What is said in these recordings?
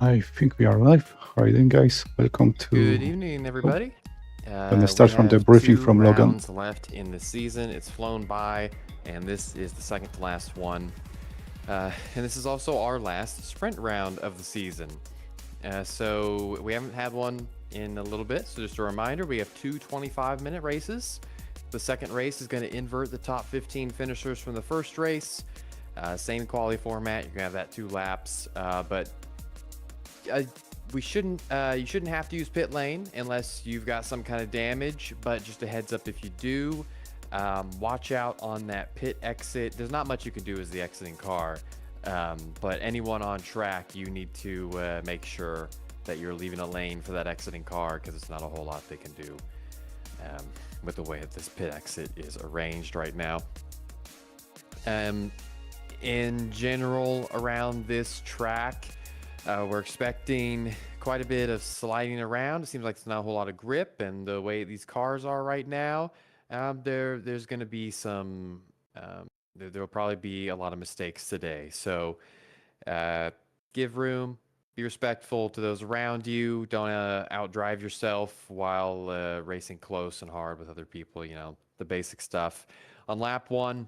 I think we are live. How are you doing, guys? Welcome Good to. evening, Oh, everybody. gonna We start from the have briefing two from Logan. rounds left in the season. It's flown by, and this is the second to last one. And this is also our last sprint round of the season. So we haven't had one in a little bit. So just a reminder, we have two 25-minute races. The second race is going to invert the top 15 finishers from the first race. Same quality format. You're going to have that 2 laps. But we shouldn't you shouldn't have to use pit lane unless you've got some kind of damage, but just a heads up if you do, watch out on that pit exit. There's not much you can do as the exiting car, but anyone on track, you need to make sure that you're leaving a lane for that exiting car, because it's not a whole lot they can do um, with the way that this pit exit is arranged right now. In general, around this track, we're expecting quite a bit of sliding around. It seems like there's not a whole lot of grip, and the way these cars are right now, there's going to be some. There'll probably be a lot of mistakes today. So uh, give room, be respectful to those around you. Don't outdrive yourself while racing close and hard with other people. You know, the basic stuff. On lap one,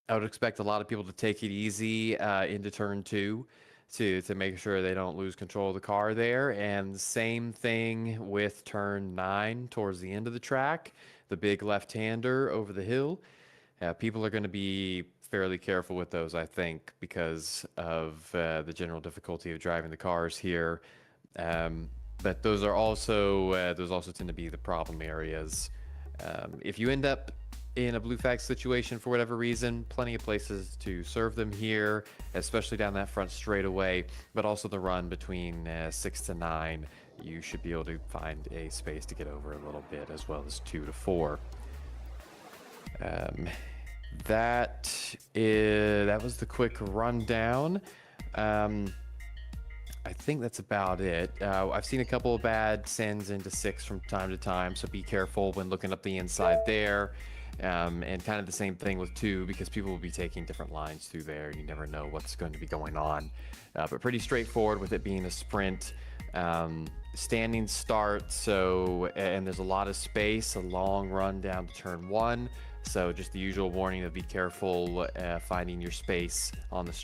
I would expect a lot of people to take it easy into turn two to make sure they don't lose control of the car there. And same thing with turn 9 towards the end of the track, the big left-hander over the hill. People are going to be fairly careful with those, I think, because of the general difficulty of driving the cars here. But those also tend to be the problem areas. If you end up in a blue flag situation for whatever reason, plenty of places to serve them here, especially down that front straightaway, but also the run between 6 to 9. You should be able to find a space to get over a little bit, as well as 2 to 4. Um, that was the quick rundown. I think that's about it. I've seen a couple of bad sends into 6 from time to time, so be careful when looking up the inside there. And kind of the same thing with 2, because people will be taking different lines through there. You never know what's going to be going on. But pretty straightforward with it being a sprint. Standing start, and there's a lot of space, a long run down to turn 1. So just the usual warning of be careful finding your space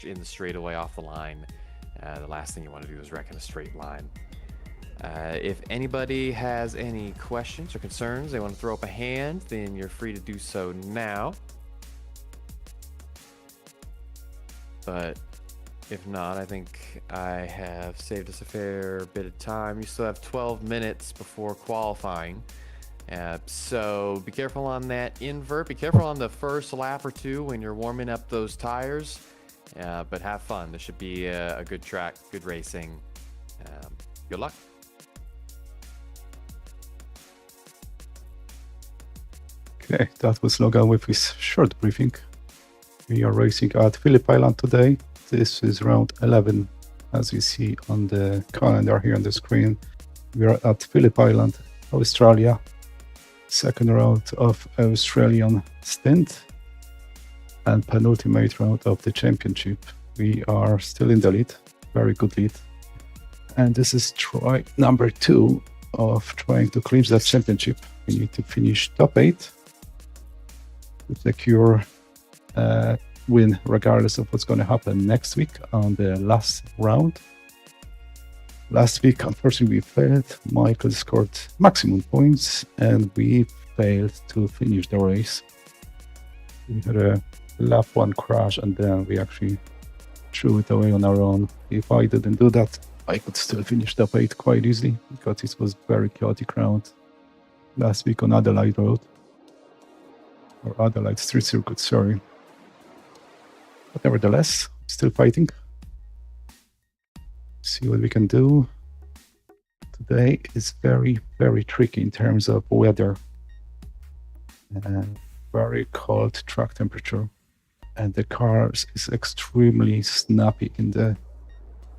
in the straightaway off the line. The last thing you want to do is wreck in a straight line. If anybody has any questions or concerns, they want to throw up a hand, then you're free to do so now. But if not, I think I have saved us a fair bit of time. You still have 12 minutes before qualifying. So be careful on that invert. Be careful on the first lap or 2 when you're warming up those tires. But have fun. This should be a good track, good racing. Good luck. Okay, that was Logan with his short briefing. We are racing at Phillip Island today. This is round 11, as you see on the calendar here on the screen. We are at Phillip Island, Australia. Second round of Australian stint and penultimate round of the championship. We are still in the lead, very good lead. And this is try number 2 of trying to clinch that championship. We need to finish top 8 to secure win, regardless of what's going to happen next week on the last round. Last week, unfortunately, we failed. Michael scored maximum points, and we failed to finish the race. We had a lap 1 crash, and then we actually threw it away on our own. If I didn't do that, I could still finish top 8 quite easily, because it was very chaotic round last week on Adelaide Road. Or Adelaide Street Circuit, sorry. But nevertheless, still fighting. See what we can do. Today is very, very tricky in terms of weather. Very cold track temperature. And the car is extremely snappy in the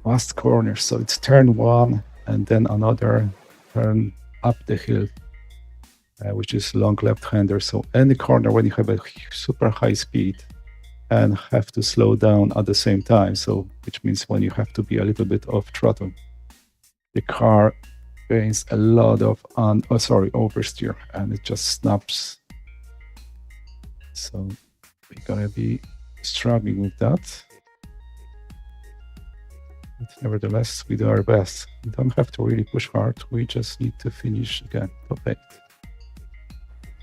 last corner. So it's turn 1 and then another turn up the hill, which is long left-hander. So any corner when you have a super high speed and have to slow down at the same time. So, which means when you have to be a little bit off throttle, the car gains a lot of oversteer, and it just snaps. So we're gonna be struggling with that. But nevertheless, we do our best. We don't have to really push hard. We just need to finish again. Top 8.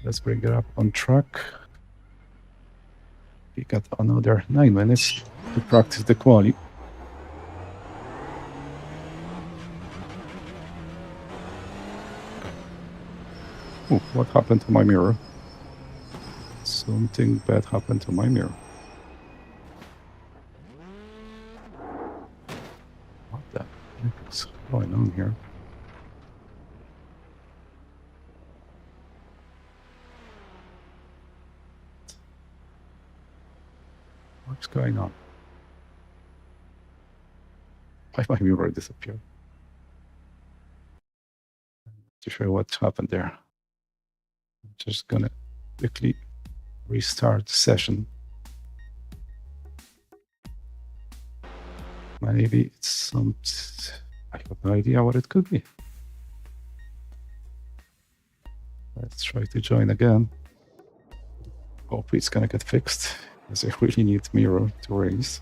Let's bring it up on track. We got another 9 minutes to practice the quali. Oh, what happened to my mirror? Something bad happened to my mirror. What the heck is going on here? What's going on? Why my mirror disappeared? I'm not too sure what happened there. I'm just gonna quickly restart the session. Maybe it's some... I have no idea what it could be. Let's try to join again. Hopefully it's gonna get fixed, because I really need mirror to race.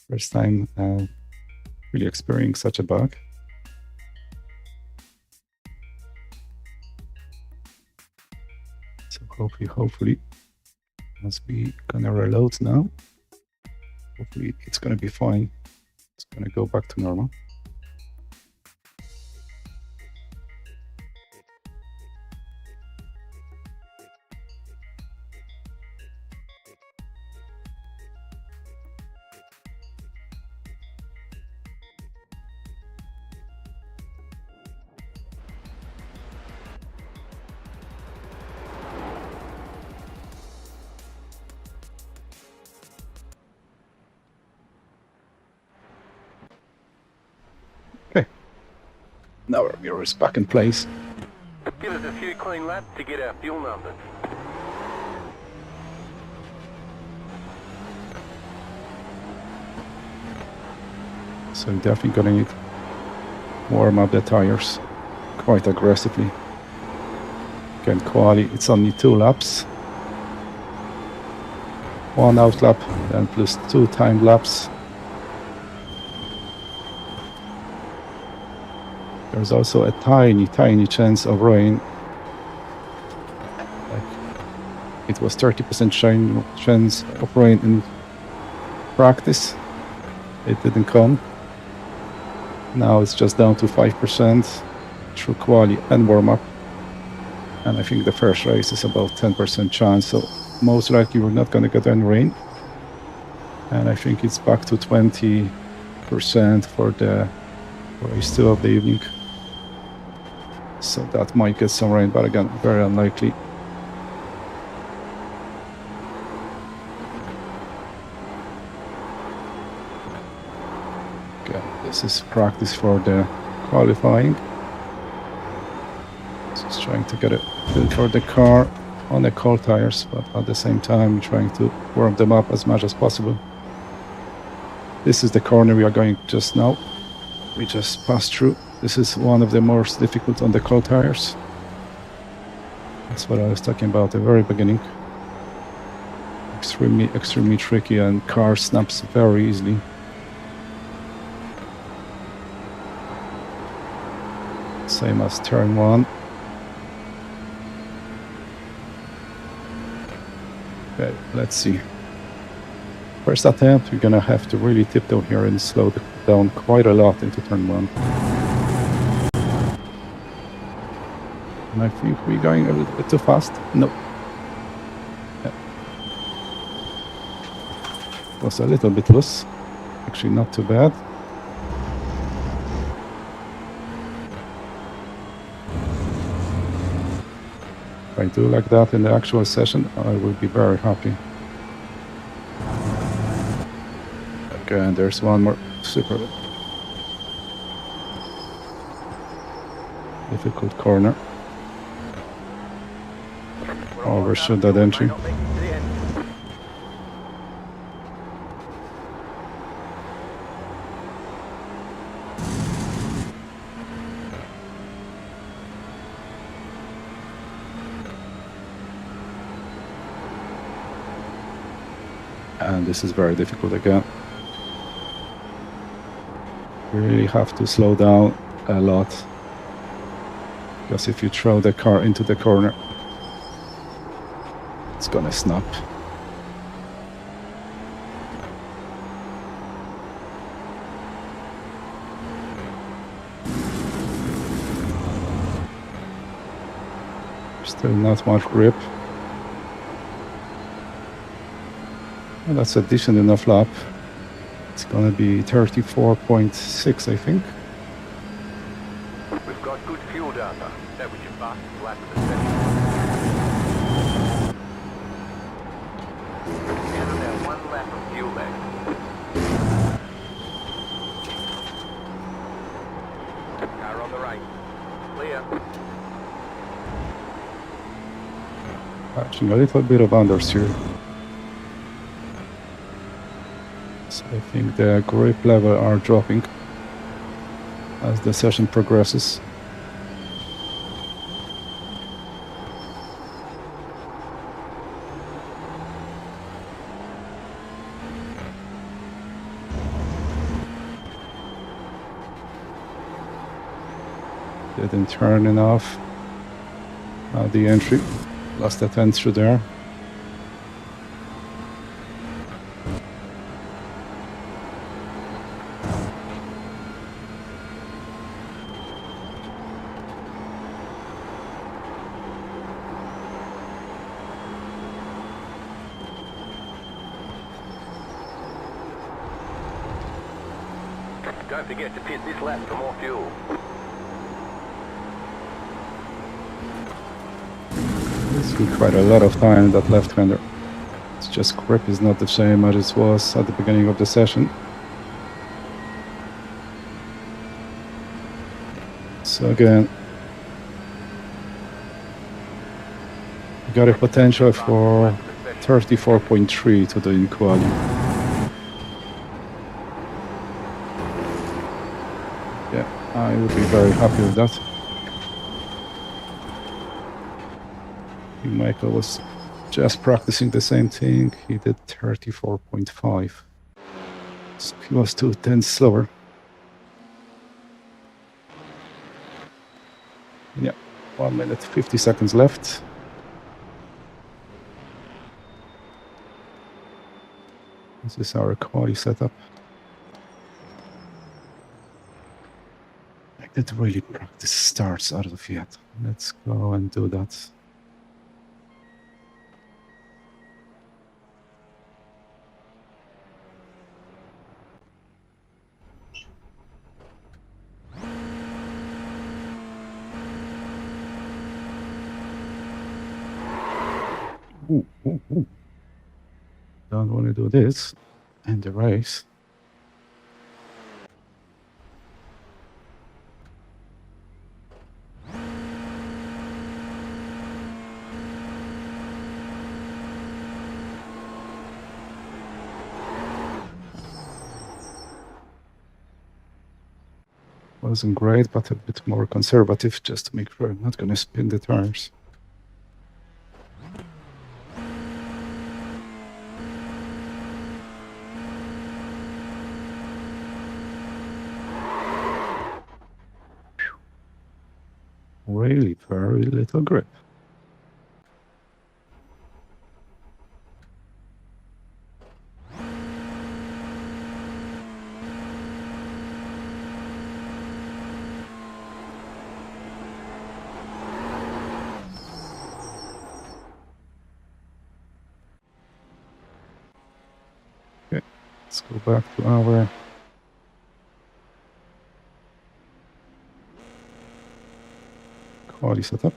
First time really experiencing such a bug. So hopefully, as we gonna reload now, hopefully it's gonna be fine. It's gonna go back to normal. Okay. Now our mirror is back in place. Give us a few clean laps to get our fuel numbers. So we're definitely gonna need to warm up the tires quite aggressively. Again, quali, it's only 2 laps. 1 out lap, then plus 2 timed laps. There's also a tiny chance of rain. Like, it was 30% chance of rain in practice. It didn't come. Now it's just down to 5% through quali and warm-up. And I think the first race is about 10% chance, so most likely we're not going to get any rain. And I think it's back to 20% for the race 2 of the evening. So that might get some rain, but again, very unlikely. Okay, this is practice for the qualifying. Just trying to get it built for the car on the cold tires, but at the same time trying to warm them up as much as possible. This is the corner we are going just now. We just passed through. This is one of the most difficult on the cold tires. That's what I was talking about at the very beginning. Extremely tricky, and car snaps very easily. Same as turn 1. Okay, let's see. First attempt, we're gonna have to really tiptoe here and slow down quite a lot into turn 1. And I think we're going a little bit too fast. No. Yeah. Was a little bit loose. Actually, not too bad. If I do like that in the actual session, I will be very happy. Okay, and there's one more super difficult corner. overshoot that entry. Might not make it to the end. And this is very difficult again. You really have to slow down a lot, because if you throw the car into the corner, it's gonna snap. Still not much grip. Well, that's a decent enough lap. It's gonna be 34.6, I think. We've got good fuel data. That was your fastest lap of the session. And about 1 lap of fuel left. Car on the right. Clear. Catching a little bit of understeer. So I think the grip level are dropping as the session progresses. Didn't turn enough at the entry. Lost that end through there. Don't forget to pit this lap for more fuel. It's quite a lot of time, that left-hander. It's just grip is not the same as it was at the beginning of the session. So again, we got a potential for 34.3 to do in quali. Yeah, I would be very happy with that. Michael was just practicing the same thing. He did 34.5. So he was 2/10 slower. Yeah, 1 minute, 50 seconds left. This is our quali setup. I didn't really practice starts out of yet. Let's go and do that. Ooh. Don't want to do this in the race. Wasn't great, but a bit more conservative, just to make sure I'm not going to spin the tires. Really very little grip. Okay, let's go back to our quality setup.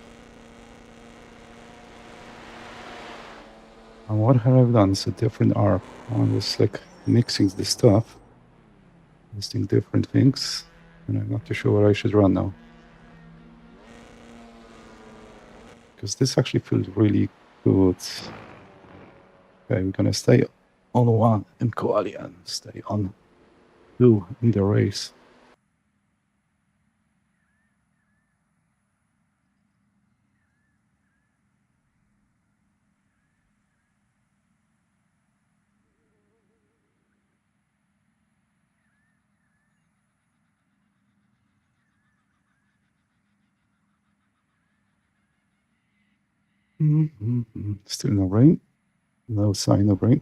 And what have I done? It's a different arc. I'm just like mixing the stuff, listing different things, and I'm not too sure what I should run now. Because this actually feels really Good. Okay, we're gonna stay on 1 in Qually and stay on 2 in the race. Still no rain. No sign of rain.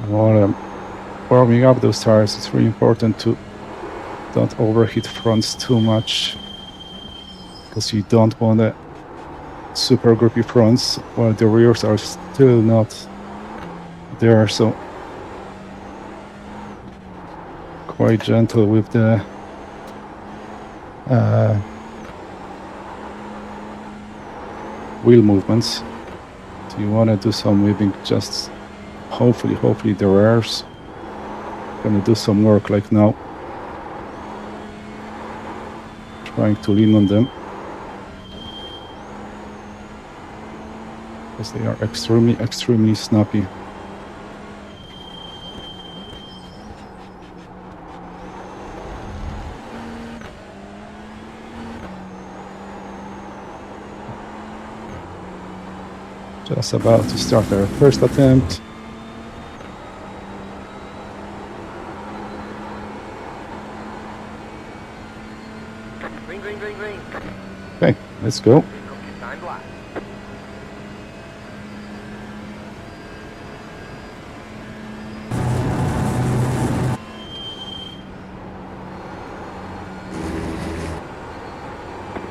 While warming up those tires, it's really important to don't overheat fronts too much, because you don't want a super grippy fronts while the rears are still not there. So quite gentle with the wheel movements. So you want to do some weaving, just hopefully the rears gonna do some work like now, trying to lean on them, because they are extremely snappy. Just about to start our first attempt. Green. Okay, let's go. Time black.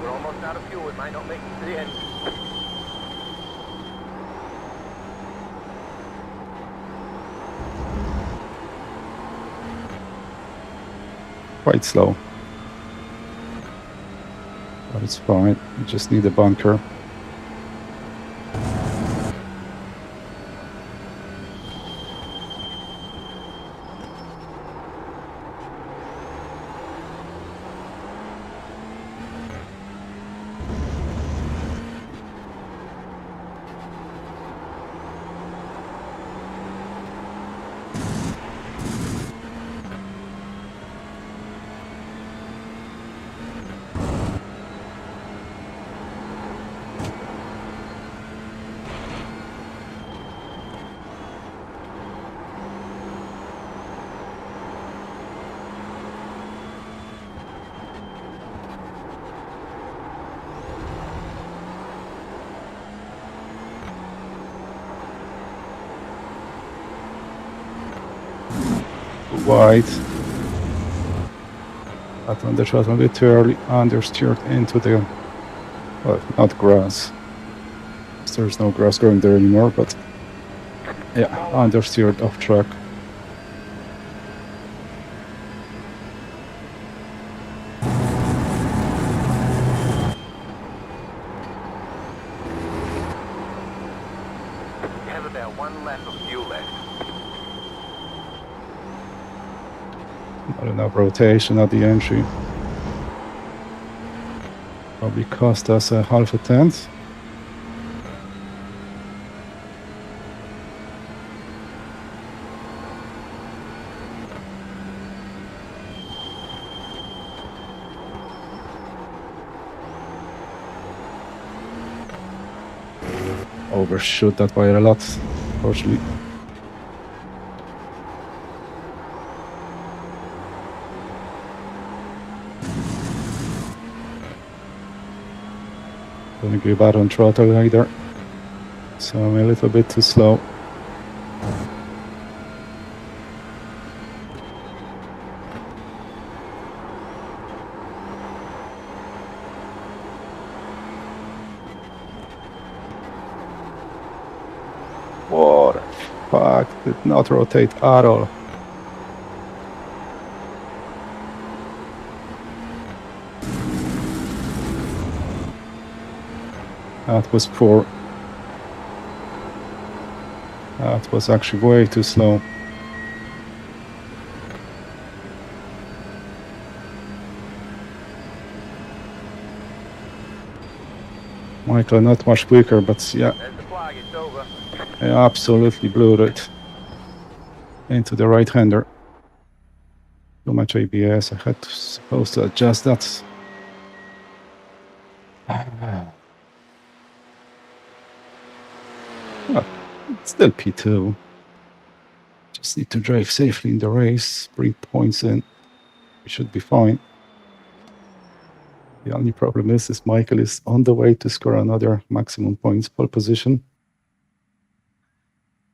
We're almost out of fuel. It might not make it to the end. Quite slow, but it's fine. We just need a bunker. Wide. But undershot a bit too early, understeered into the, well, not grass. There's no grass growing there anymore, but yeah, understeered off track. We have about 1 lap of fuel left. Not enough rotation at the entry. Probably cost us a half a tenth. Overshoot that by a lot, unfortunately. Don't give out on throttle either, so I'm a little bit too slow. What the fuck? Did not rotate at all. That was poor. That was actually way too slow. Michael, not much quicker, but yeah, There's the flag, it's over. I absolutely blew it into the right-hander. Too much ABS. I had to supposed to adjust that. Well, still P2. Just need to drive safely in the race, bring points in. We should be fine. The only problem is Michael is on the way to score another maximum points pole position.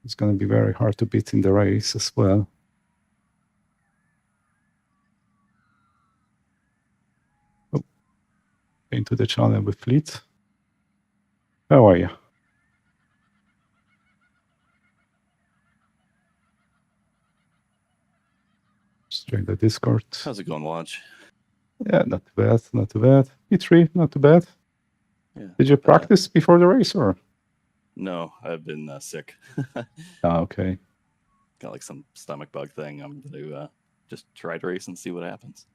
It's going to be very hard to beat in the race as well. Oh, into the channel with Fleet. How are you? Straight the Discord. How's it going, Watch? Yeah, not too bad, not too bad. P3, not too bad. Yeah. Did you practice before the race or? No, I've been sick. Oh, okay. Got like some stomach bug thing. I'm going to just try to race and see what happens.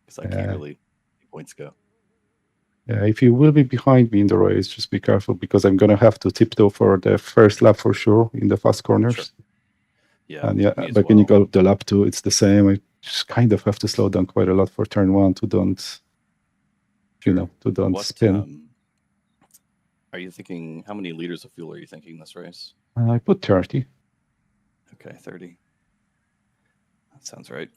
Because I Yeah. can't really let points go. Yeah, if you will be behind me in the race, just be careful because I'm going to have to tiptoe for the first lap for sure in the fast corners. Sure. Yeah, And yeah, me as but when you well. go to lap 2, it's the same. I just kind of have to slow down quite a lot for turn 1 to don't, you know, to don't What spin. are you thinking? How many liters of fuel are you thinking this race? I put 30. Okay, 30. That sounds right.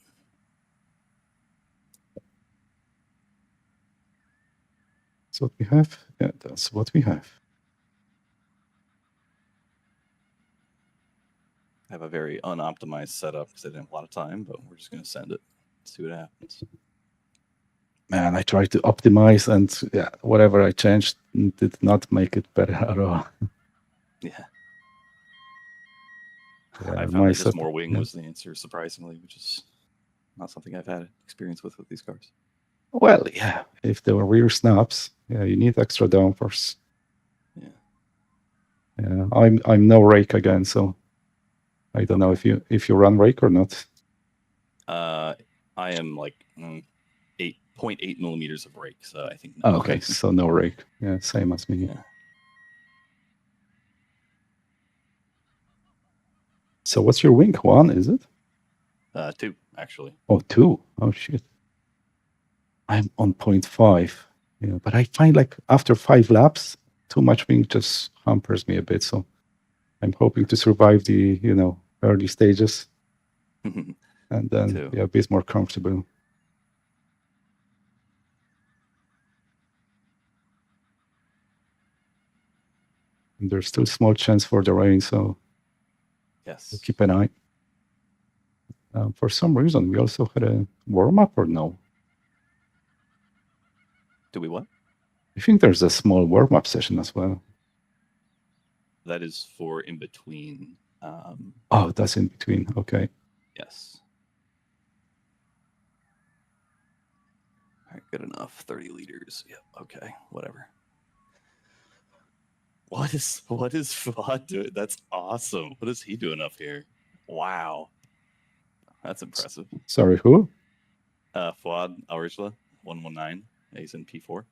That's what we have. Yeah, that's what we have. I have a very unoptimized setup because I didn't have a lot of time, but we're just going to send it. See what happens. Man, I tried to optimize and yeah, whatever I changed did not make it better at all. Yeah. Yeah, I found my that just setup- more wing yeah. was the answer, surprisingly, which is not something I've had experience with these cars. Well, yeah, if the rear snaps, yeah, you need extra downforce. Yeah. Yeah, I'm no rake again, so I don't know if you run rake or not. I am like 8.8 millimeters of rake, so I think no. Oh, okay, so no rake. Yeah, same as me. Yeah. So what's your wing? 1, is it? 2, actually. Oh, 2. Oh shit. I'm on 0.5. Yeah, but I find like after 5 laps, too much wing just hampers me a bit. So I'm hoping to survive the, early stages and then Too. a bit more comfortable. And there's still small chance for the rain, so Yes. keep an eye. For some reason, we also had a warm-up or no? Do we what? I think there's a small warm-up session as well. That is for in between. Oh, that's in between. Okay. Yes. All right, good enough. 30 liters. Yep. Okay. Whatever. What is Fuad doing? That's awesome. What is he doing up here? Wow. That's impressive. Sorry, who? Fuad Al-Rishla, 119. He's in P4.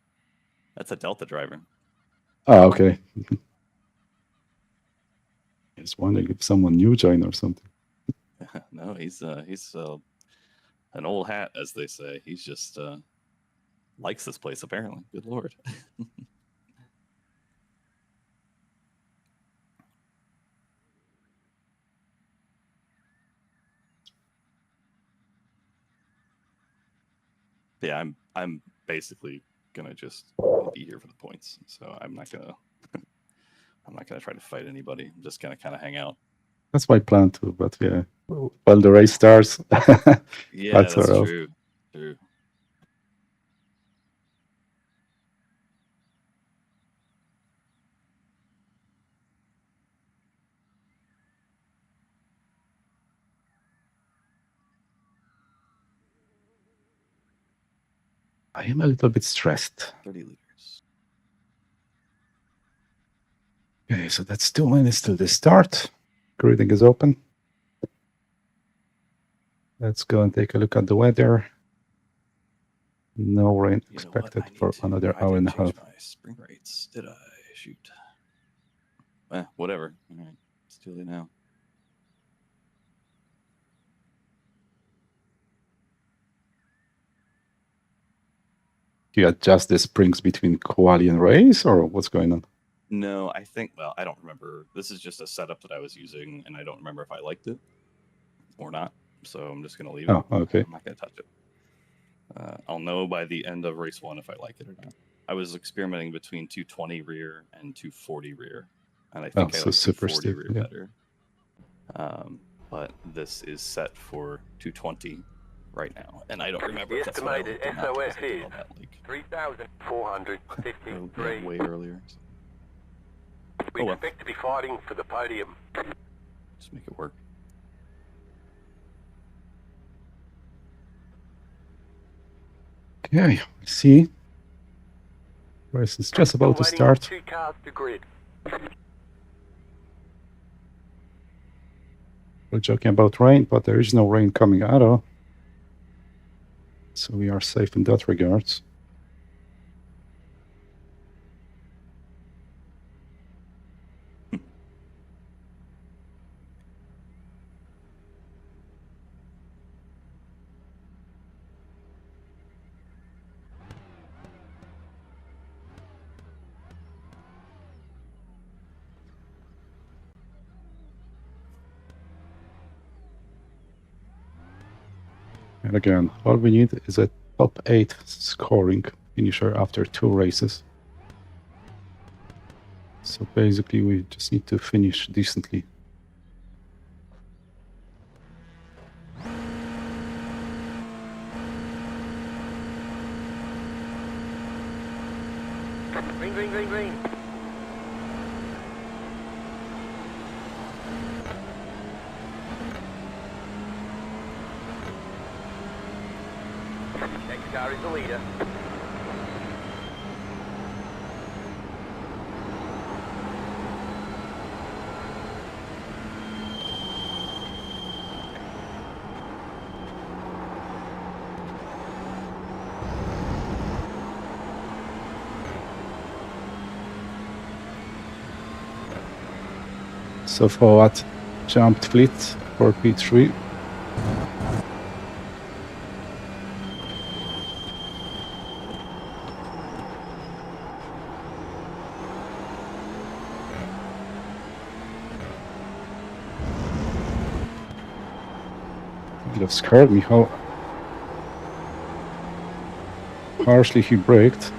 That's a Delta driver. Oh, okay. I was wondering if someone new joined or something. No, he's an old hat, as they say. He's just likes this place, apparently. Good Lord. Yeah, I'm basically gonna just be here for the points. So I'm not gonna try to fight anybody. I'm just gonna kind of hang out. That's my plan too, but yeah, while the race starts, Yeah, that's her off. true. True. I am a little bit stressed. 30 liters. Okay, so that's 2 minutes till the start. Grading is open. Let's go and take a look at the weather. No rain You know what? expected I need for to. another I hour and didn't a half. change my spring rates, did I? Shoot. Whatever. All right. It's too late now. Do you adjust the springs between quali and race, or what's going on? No, I think, well, I don't remember. This is just a setup that I was using, and I don't remember if I liked it or not. So I'm just going to leave it. Oh, okay. I'm not going to touch it. I'll know by the end of race 1 if I like it or not. I was experimenting between 220 rear and 240 rear, and I think I so like super 240 stiff, rear yeah. better. But this is set for 220 right now, and I don't remember The if that's what I estimated liked or not, because SOF I did is all that like 3,453. way earlier. So We well. expect to be fighting for the podium. Just make it work. Okay, see. Race is just about to Still waiting on start. 2 cars to grid. We're joking about rain, but there is no rain coming at all. So we are safe in that regards. And again, all we need is a top 8 scoring finisher after 2 races. So basically, we just need to finish decently. Green, green, green, green. Next car is the leader. So forward jumped fleet for P3. It scared me how harshly he braked.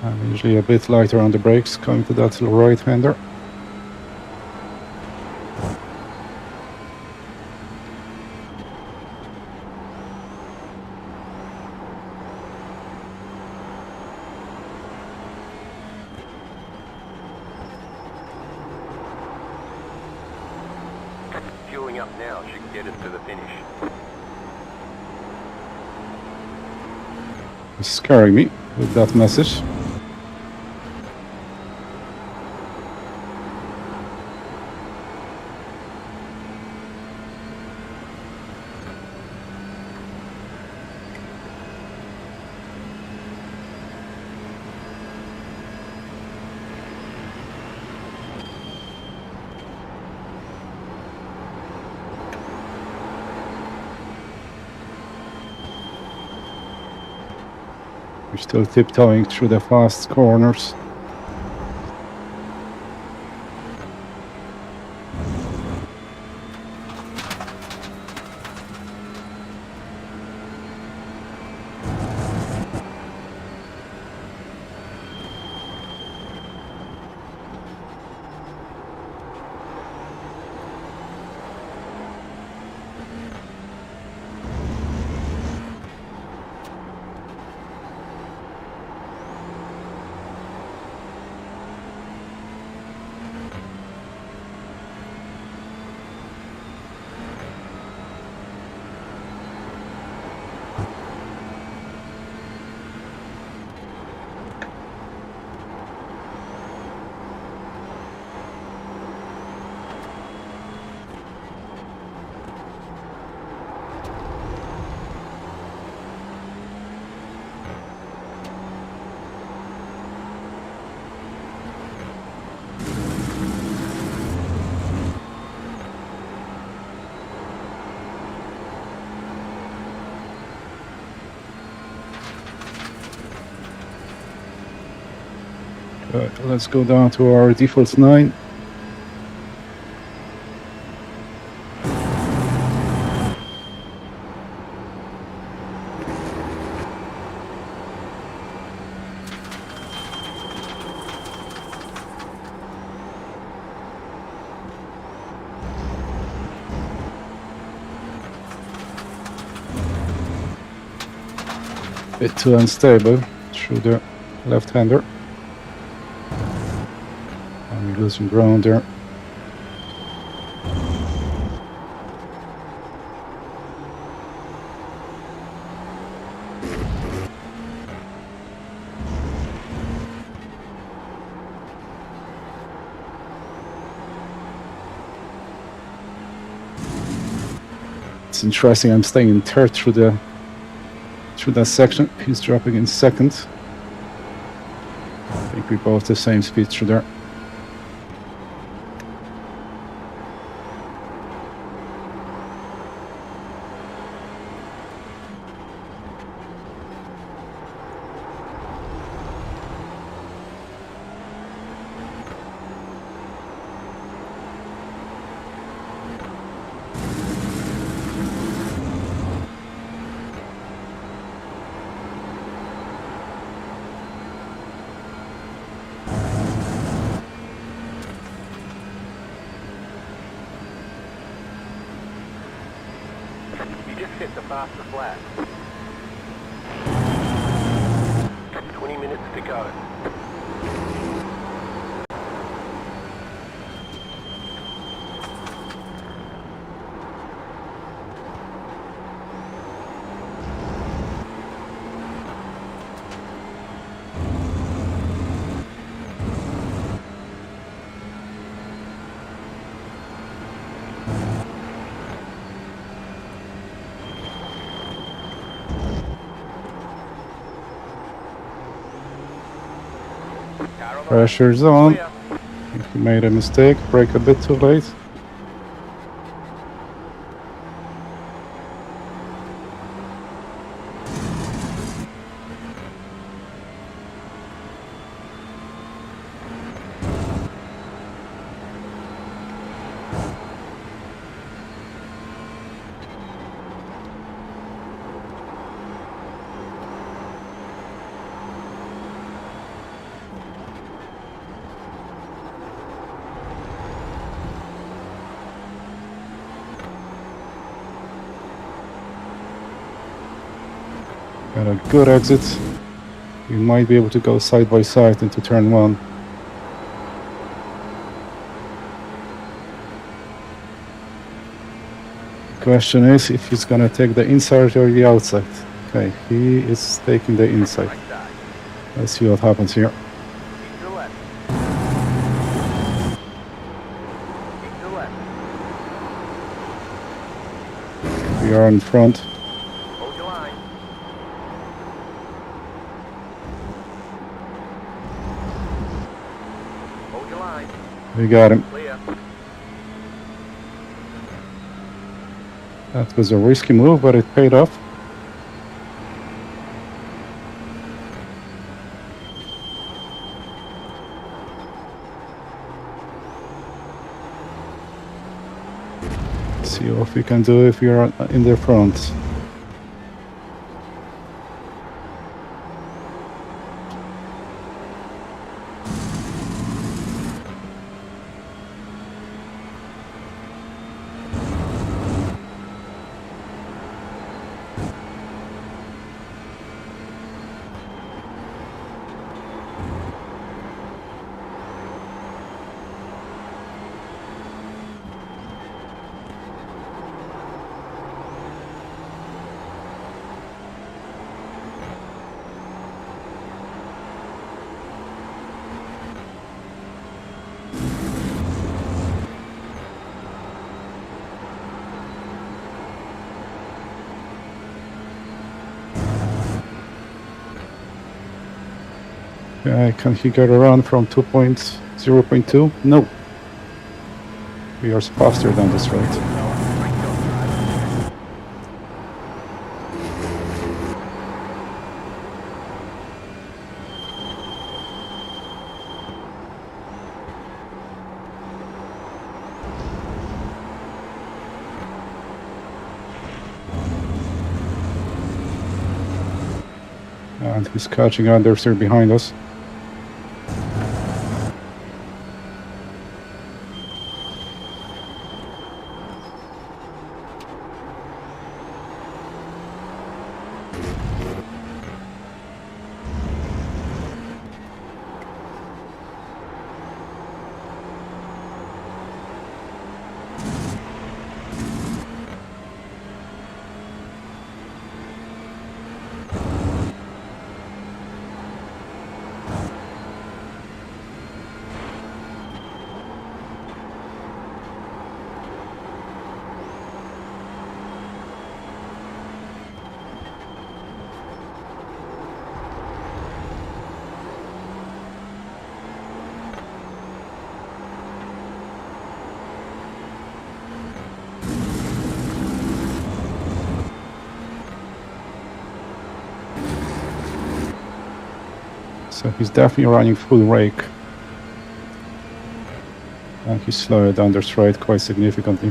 I'm usually a bit lighter on the brakes coming to that right-hander. Fueling up now should get us to the finish. He's scaring me with that message. We're still tiptoeing through the fast corners. Let's go down to our default 9. Bit too unstable through the left-hander. And we're losing ground there. It's interesting, I'm staying in third through that section. He's dropping in second. I think we both the same speed through there. You just hit the fastest lap. 20 minutes to go. Pressure's on. If you made a mistake, brake a bit too late. Got a good exit. You might be able to go side by side into turn 1. Question is if he's gonna take the inside or the outside. Okay, he is taking the inside. Let's see what happens here. Keep to the left. Keep to the left. We are in front. Hold your line. Hold your line. We got him. Clear. That was a risky move, but it paid off. See what we can do if we are in the front. Can he get around from 2.0.2? No. We are faster than this rate. And he's catching understeer behind us. So he's definitely running full rake. And he slowed down the straight quite significantly.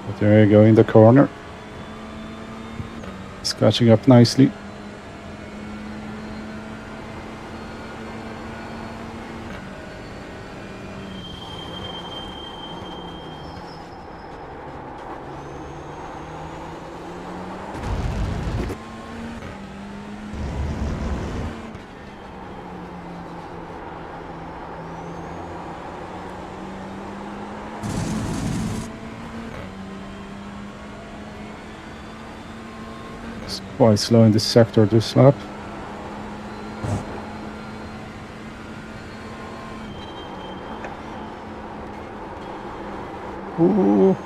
But there you go in the corner. He's catching up nicely. It's quite slow in this sector this lap. Ooh.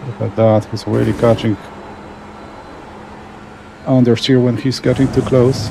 Look at that, he's really catching understeer when he's getting too close.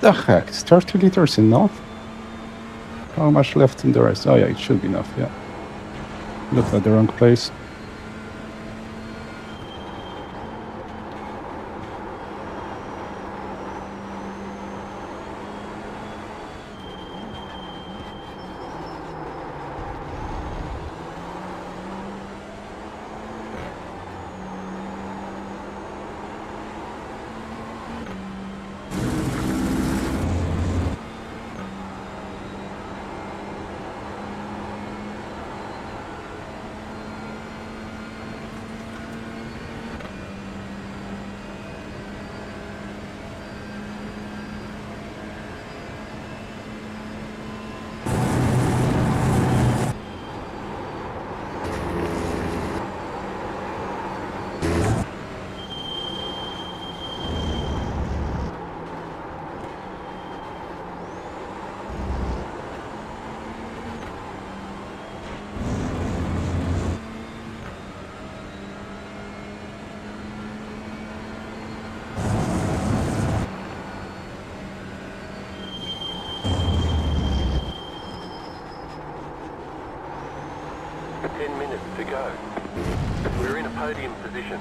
the heck? It's 30 liters enough? How much left in the rest? Oh yeah, it should be enough, yeah. Looked at the wrong place. To go. We're in a podium position.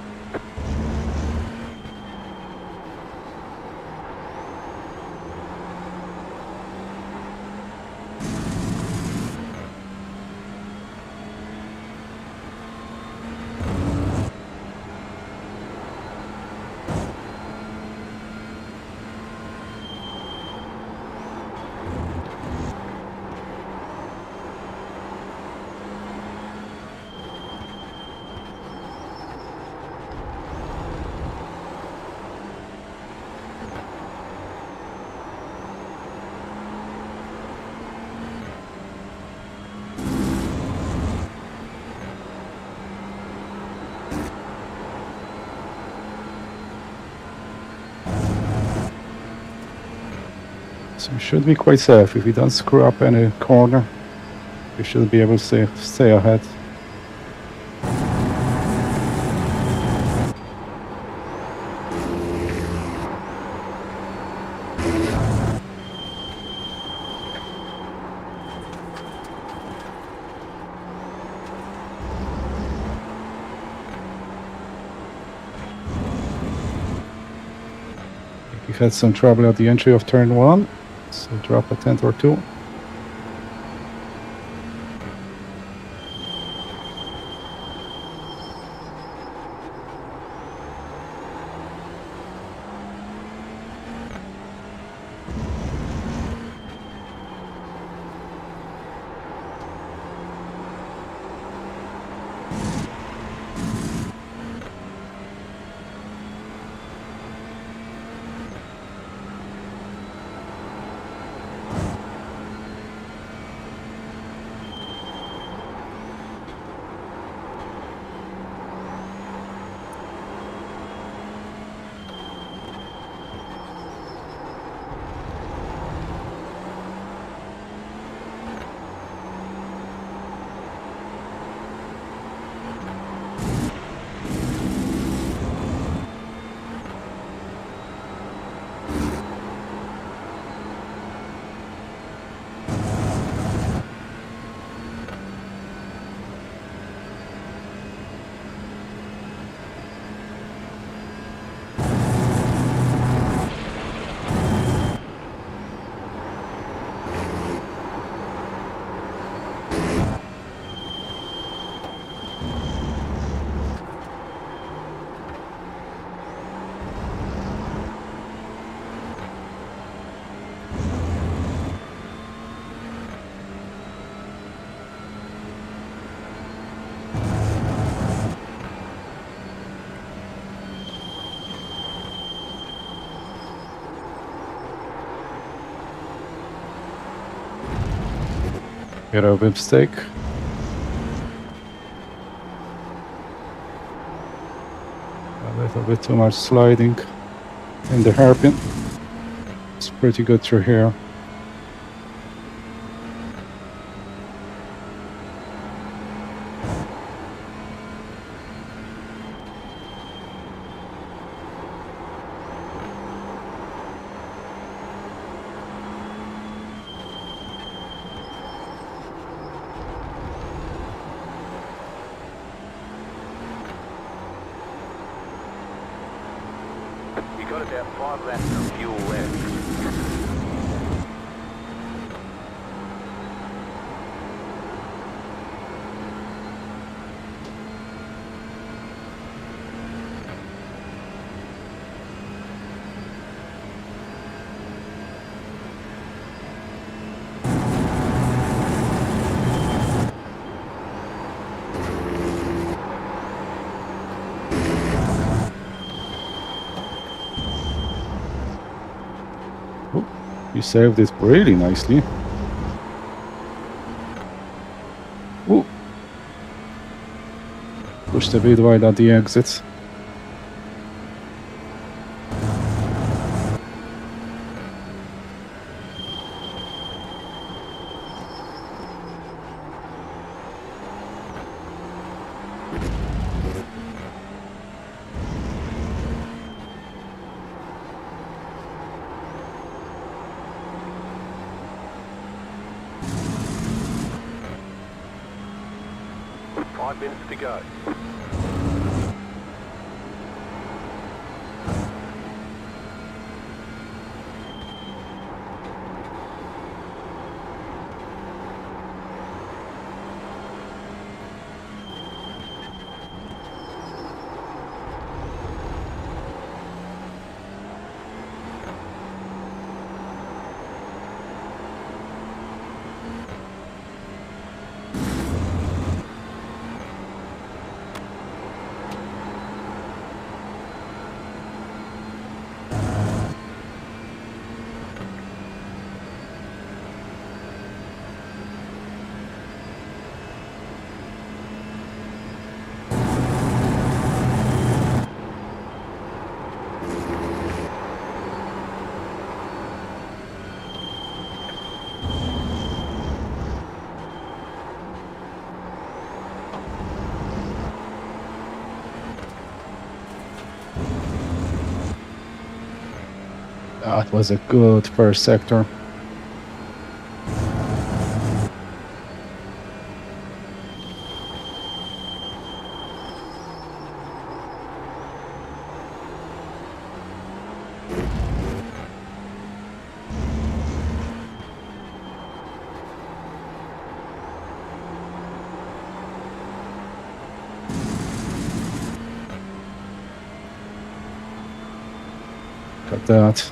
So we should be quite safe. If we don't screw up any corner, we should be able to stay ahead. We had some trouble at the entry of turn 1, so drop a tenth or two. Get a whip stake. A little bit too much sliding in the hairpin. It's pretty good through here. got about 5 laps of fuel left. You saved it really nicely. Ooh. Pushed a bit wide at the exits. Five minutes to go. That was a good first sector. Got that.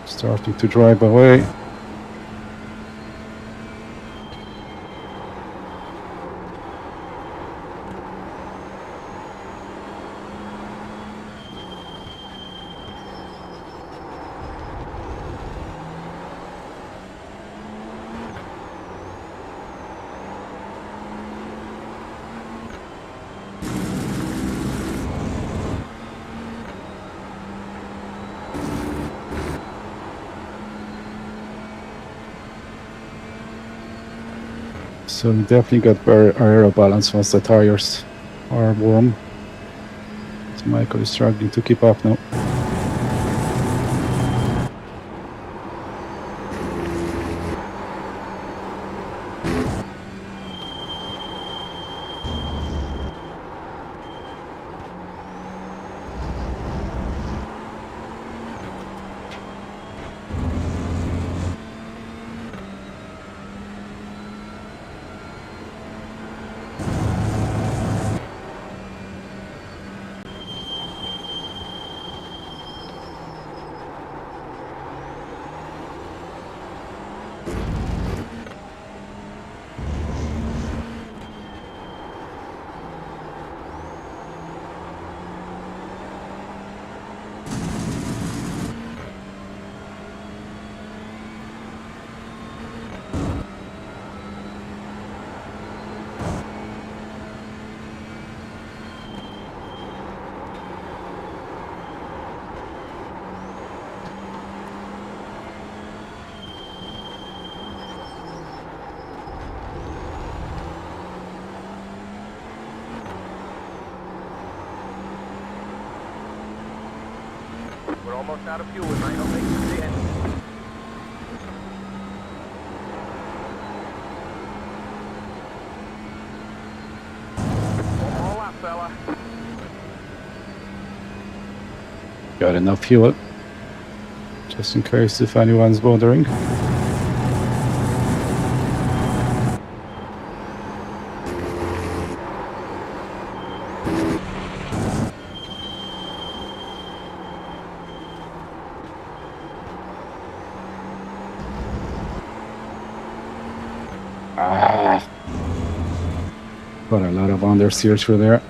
Starting to drive away. So you definitely got better aero balance once the tires are warm. So Michael is struggling to keep up now. We're almost out of fuel, we might not make it to the end. One more lap, fella. Got enough fuel. Just in case if anyone's bothering. Got a lot of understeer through there.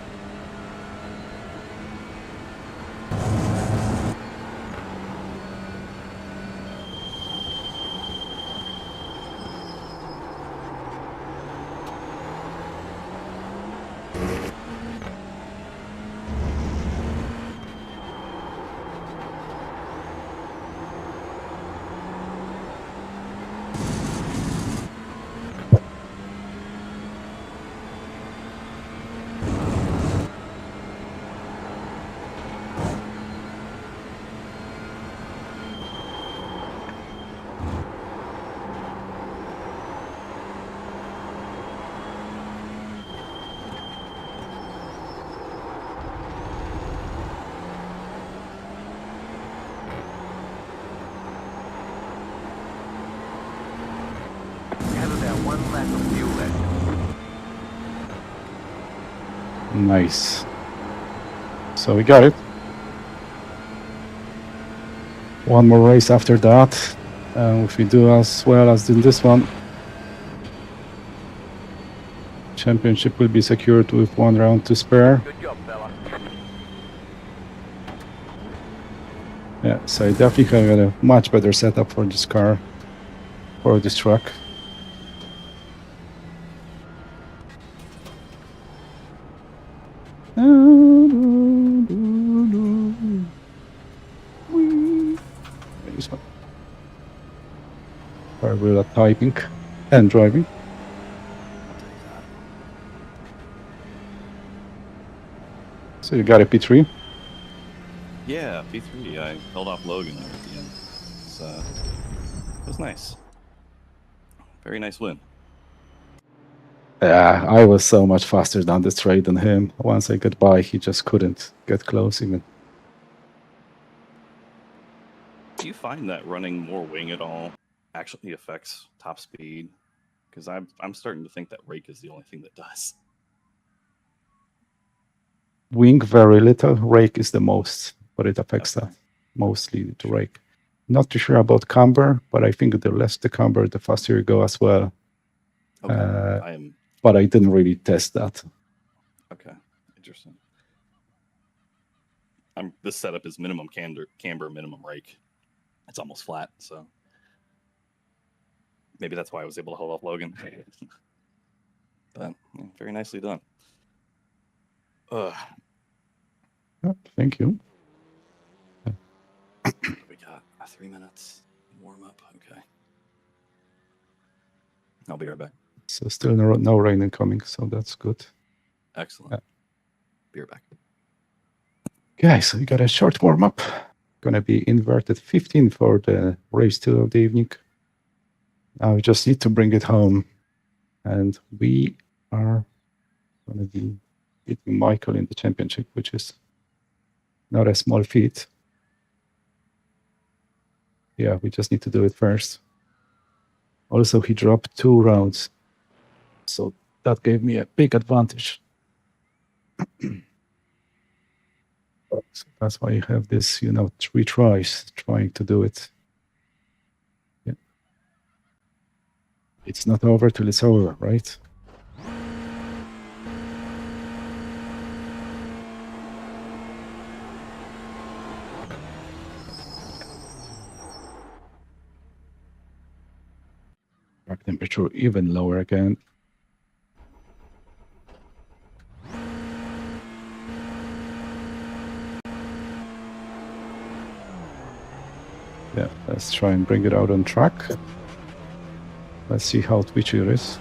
Have about 1 lap of fuel left. Nice. So we got it. One more race after that. If we do as well as in this one, championship will be secured with 1 round to spare. Good job, fella. Yeah, so I definitely have a much better setup for this car, for this truck. Or will typing and driving. So you got a P3. Yeah, P3. I held off Logan there at the end. It was nice. Very nice win. Yeah, I was so much faster down the straight than him. Once I got by, he just couldn't get close even. Do you find that running more wing at all actually affects top speed? Because I'm starting to think that rake is the only thing that does. Wing very little, rake is the most, but it affects Okay. that mostly the rake. Not too sure about camber, but I think the less the camber, the faster you go as well. Okay. But I didn't really test that. Okay. Interesting. This setup is minimum camber, minimum rake. It's almost flat, so maybe that's why I was able to hold off Logan. But yeah, very nicely done. Yeah, thank you. We got 3 minutes warm up. Okay. I'll be right back. So still no rain incoming, so that's good. Excellent. Yeah. Be right back. Okay, so we got a short warm up. Gonna be inverted 15 for the race 2 of the evening. Now we just need to bring it home, and we are gonna be beating Michael in the championship, which is not a small feat. Yeah, we just need to do it first. Also, he dropped 2 rounds, so that gave me a big advantage. So that's why you have this, 3 tries trying to do it. Yeah. It's not over till it's over, right? Track temperature even lower again. Yeah, let's try and bring it out on track. Let's see how twitchy it is.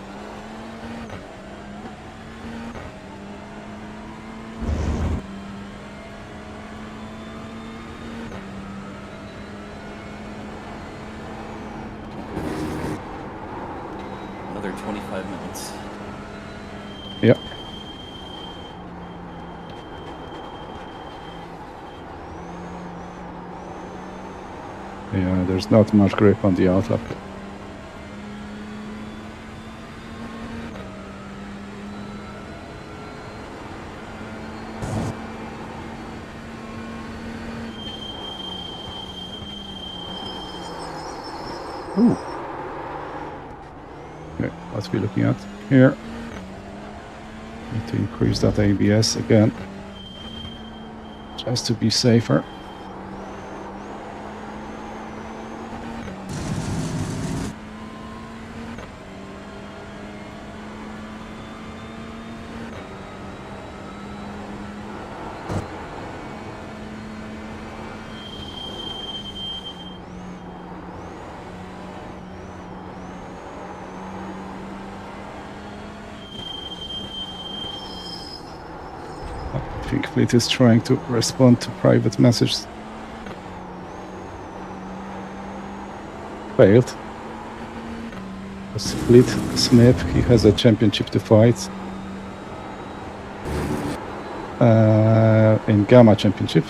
Another 25 minutes. Yeah. Yeah, there's not much grip on the outlook. Ooh. Okay, what we're looking at here. Need to increase that ABS again, just to be safer. I think Fleet is trying to respond to private messages. Failed. Fleet Smith, he has a championship to fight. In Gamma Championship.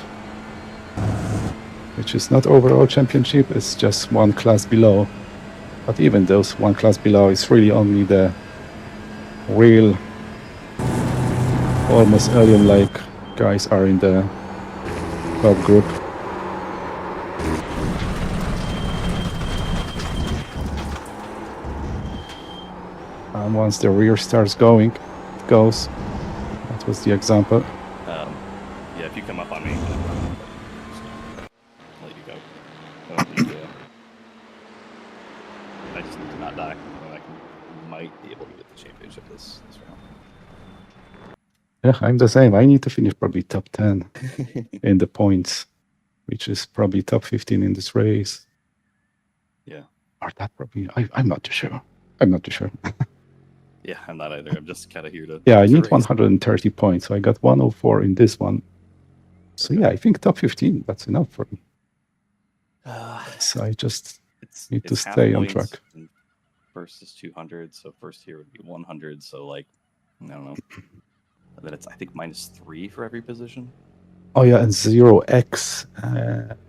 Which is not overall championship, it's just one class below. But even those one class below is really only the real, almost alien-like guys are in the top group. And once the rear starts going, it goes. That was the example. Yeah, if you come up on me, I'll let you go. I don't need to. I just need to not die, and I might be able to get the championship this round. Yeah, I'm the same. I need to finish probably top 10 in the points, which is probably top 15 in this race. Yeah. Or that probably, I'm not too sure. I'm not too sure. Yeah, I'm not either. I'm just kind of here to. Yeah, I to need race. 130 points. So I got 104 in this one. So yeah, I think top 15, that's enough for me. So I just need to it's half stay on points, track. and first is 200, so first here would be 100. So like, I don't know. And then it's I think -3 for every position. Oh yeah, and 0x.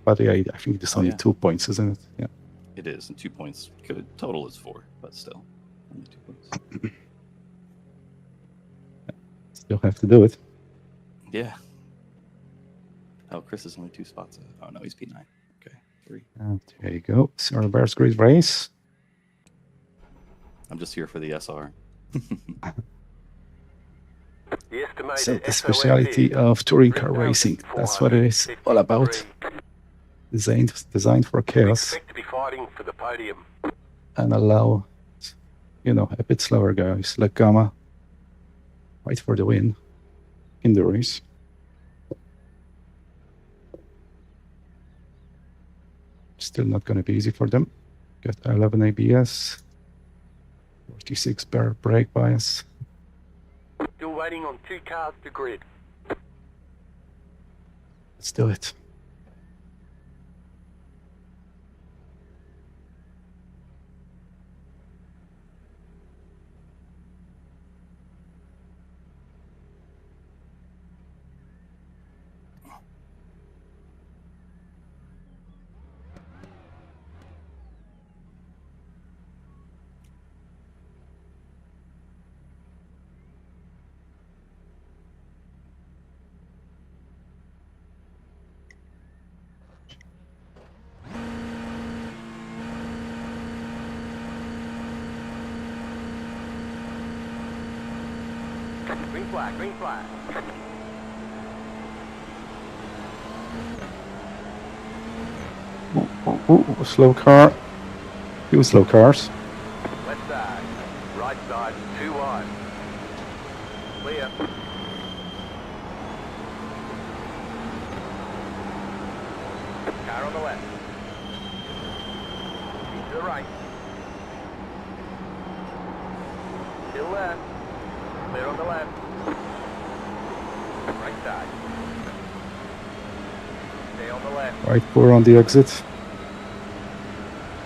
But yeah, I think it's only yeah. 2 points, isn't it? Yeah. It is, and 2 points. Total is 4, but still, only 2 points. Still have to do it. Yeah. Oh, Chris is only 2 spots. Oh no, he's P9. Okay, 3. There you go. Sarah Bear's great race. I'm just here for the SR. The estimated So the SOS speciality is of touring car racing. That's what it is all about. 3,453. Designed for We chaos expect to be fighting for the podium. and allow, a bit slower guys like Gamma fight for the win in the race. Still not going to be easy for them. Got 11 ABS, 46 bar brake bias. Still waiting on 2 cars to grid. Let's do it. Green flag, green flag. Ooh, slow car. Few slow cars. Left side, right side, 2 wide. Clear. Car on the left. To the right. Still there. Clear on the left. Right side. Stay on the left. Right 4 on the exit.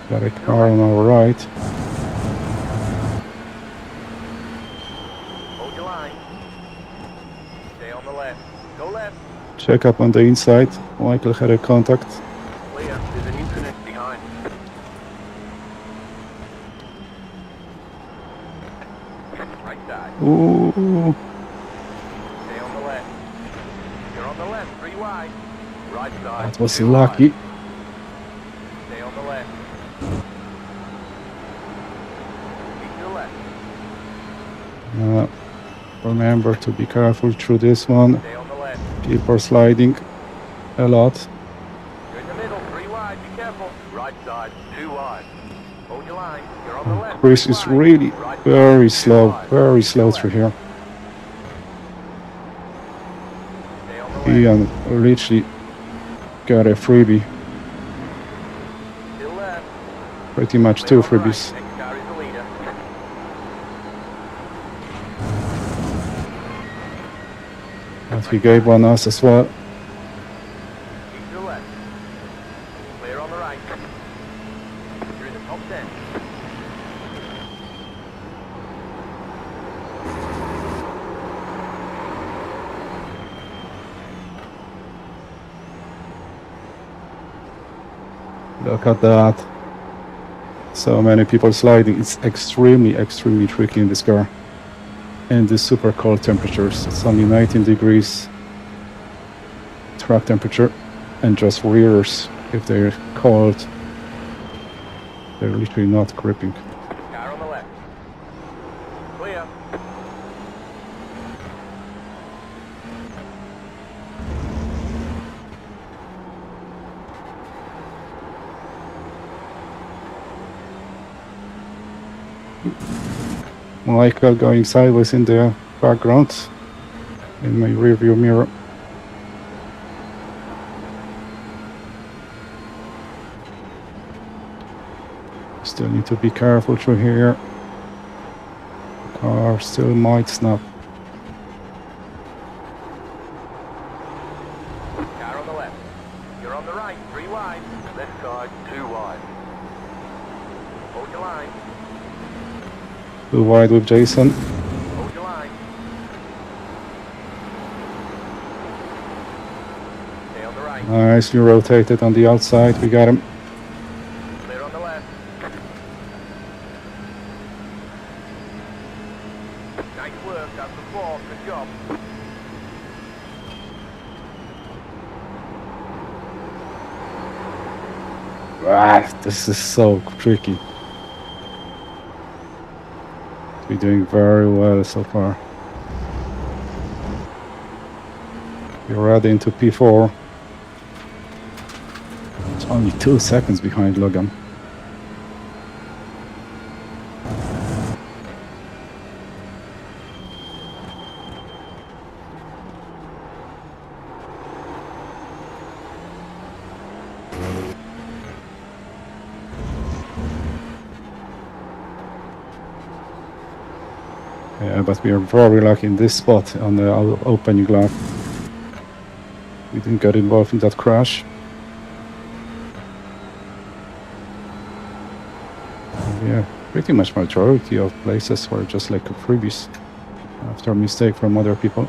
Got a car on our right. Hold your line. Stay on the left. Go left. Check up on the inside. Michael had a contact. Clear. There's an incident behind. Ooh, Stay on the left. You're on the left, 3 wide. Right side. that was 2 lucky. wide. Stay on the left. Keep to the left. Remember to be careful through this one. Stay on the left. People are sliding a lot. You're in the middle, 3 wide. Be careful. Right side, 2 wide. Hold your line. You're on the left. Chris 3 is wide. really Right side, very 2 slow wide. through here. Stay on the He left. literally got a freebie. Still left. Pretty much Clear 2 on the right. freebies. Next car is the leader. But he gave one us as well. Keep to the left. Clear on the right. You're in the top 10. Look at that. So many people sliding. It's extremely, extremely tricky in this car. And the super cold temperatures. It's only 19 degrees track temperature. And just rears, if they're cold, they're literally not gripping. Car on the left. Clear. Michael going sideways in the background in my rearview mirror. Still need to be careful through here. Car still might snap. Car on the left. You're on the right, 3 wide. Left side, 2 wide. Hold your line. 2 wide with Jason. Hold your line. Stay on the right. Nicely rotated on the outside. We got him. Clear on the left. Nice work, that's the 4. Good job. This is so tricky. We're doing very well so far. We're already into P4. It's only 2 seconds behind Logan. Yeah, but we are very lucky in this spot on the opening lap. We didn't get involved in that crash. Yeah, pretty much majority of places were just like freebies after a mistake from other people.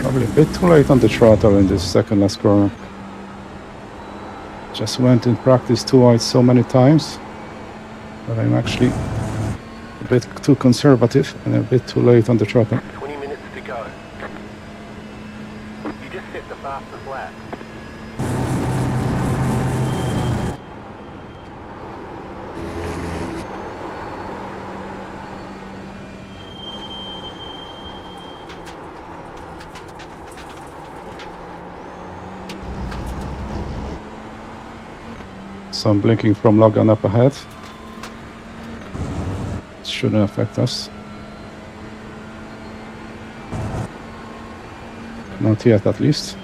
Probably a bit too late on the throttle in this second last corner. Just went in practice 2 wide so many times that I'm actually a bit too conservative and a bit too late on the throttle. 20 minutes to go. You just set the fastest lap. Some blinking from Logan up ahead. It shouldn't affect us. Not yet, at least.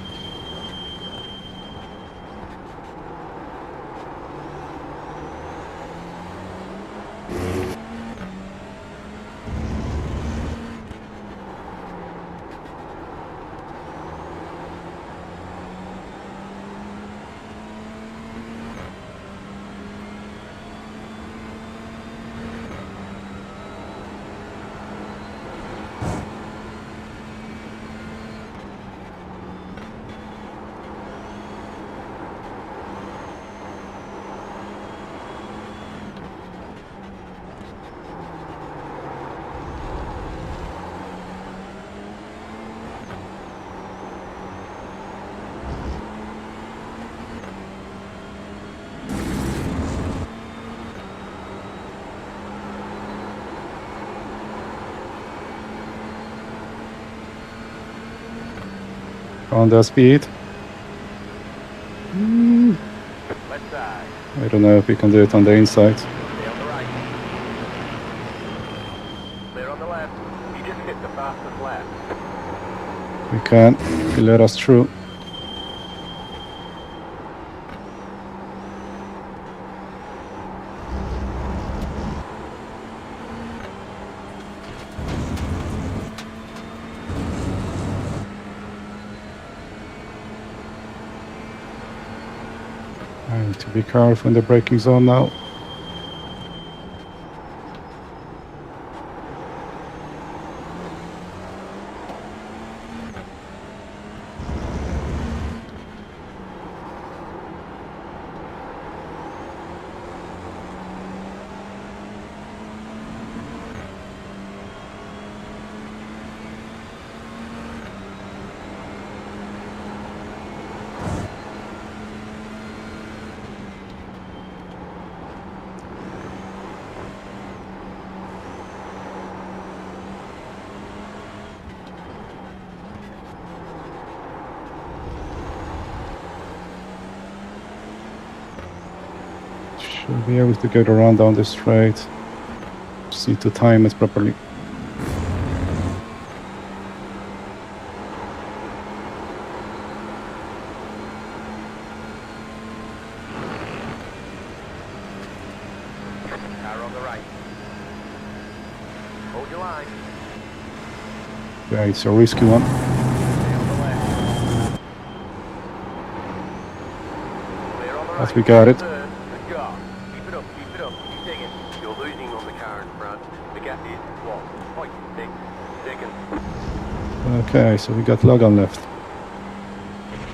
On the speed. Left side. I don't know if we can do it on the inside. Stay on the right. Clear on the left. You just hit the fastest lap. We can. If you let us through. I need to be careful in the braking zone now. Should be able to get around down the straight. Just need to time it properly. Car on the right. Hold your line. Yeah, it's a risky one. Stay on the left. Clear on the right. But we got it. Third. Good job. Keep it up, keep it up. Keep digging. You're losing on the car in front. The gap is, what, 0.6 seconds. Okay, so we got Logan left.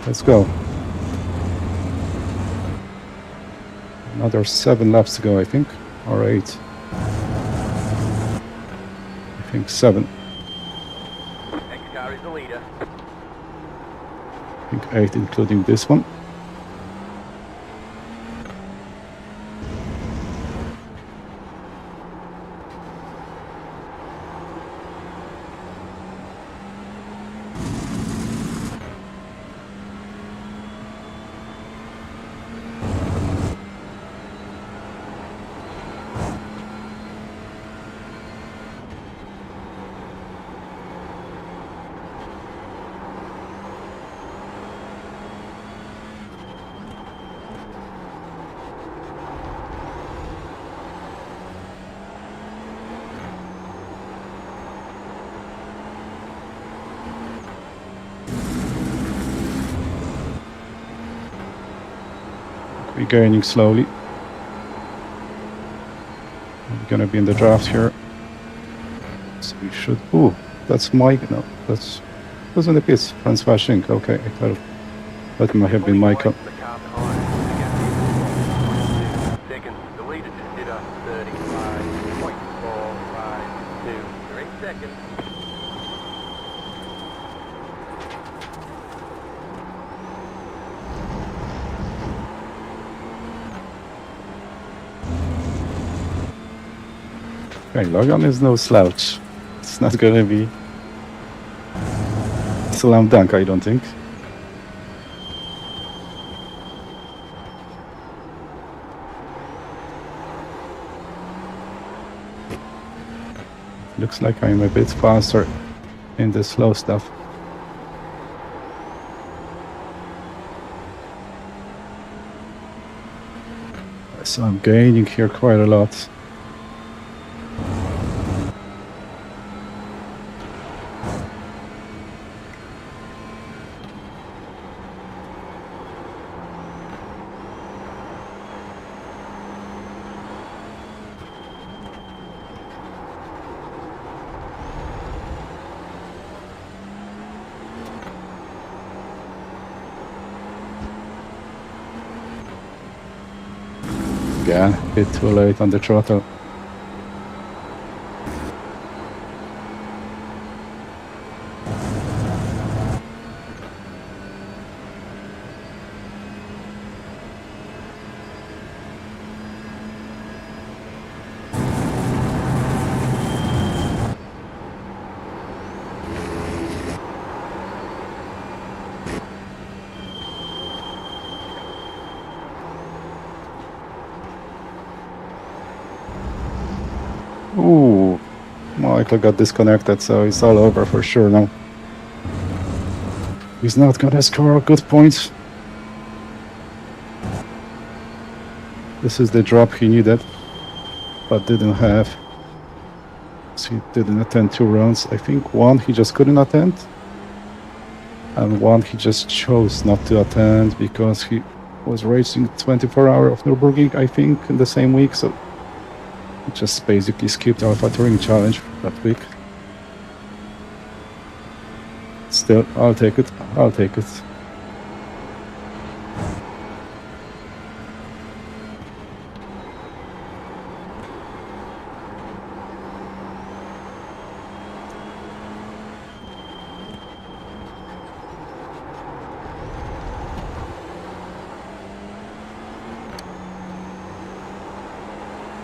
Let's go. Another 7 laps to go, I think. Or 8. I think 7. Next car is the leader. I think 8 including this one. We're gaining slowly. We're gonna be in the draft here. So we should. Oh, that's Mike. No, that's. Who's in the pits? Franz Fasching. Okay, I thought that might have been Michael. The car behind. The gap is 0.2 seconds. The leader just did a 35.452. You're 8 seconds. Okay, Logan is no slouch. It's not gonna be slam dunk, I don't think. Looks like I'm a bit faster in the slow stuff. So I'm gaining here quite a lot. Yeah, a bit too late on the throttle. Ooh, Michael got disconnected, so it's all over for sure now. He's not gonna score a good point. This is the drop he needed, but didn't have. So he didn't attend 2 rounds. I think one he just couldn't attend, and one he just chose not to attend because he was racing 24 hour of Nürburgring, I think, in the same week. So he just basically skipped Alpha Touring Challenge that week. Still, I'll take it. I'll take it.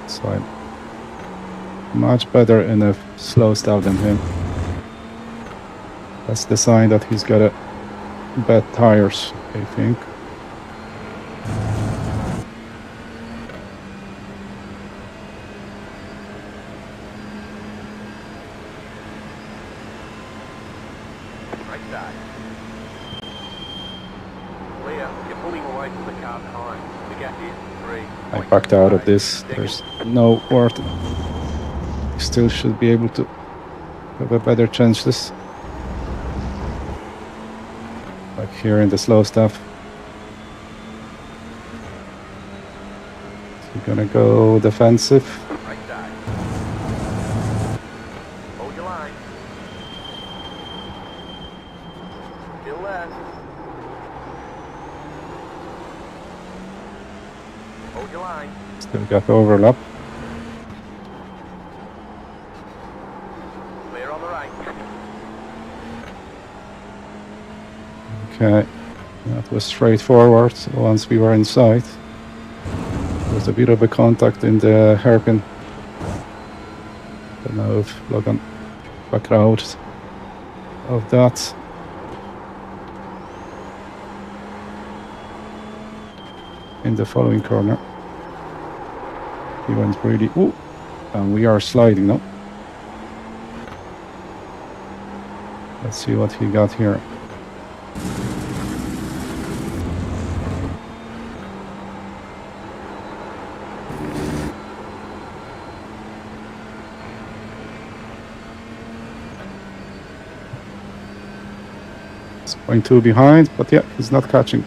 So I'm much better in a slow start than him. That's the sign that he's got bad tires, I think. Right side. Clear. You're pulling away from the car behind. The gap is 3. I backed out of this. There's no worth. Still should be able to have a better chances. Like here in the slow stuff. So gonna go defensive. Right side. Hold your line. Still there. Hold your line. Still got overlap. Clear on the right. Okay, that was straightforward once we were inside. There was a bit of a contact in the hairpin. Don't know if Logan back out of that. In the following corner. He went really... Ooh! And we are sliding now. Let's see what he got here. It's going 2 behind, but yeah, he's not catching.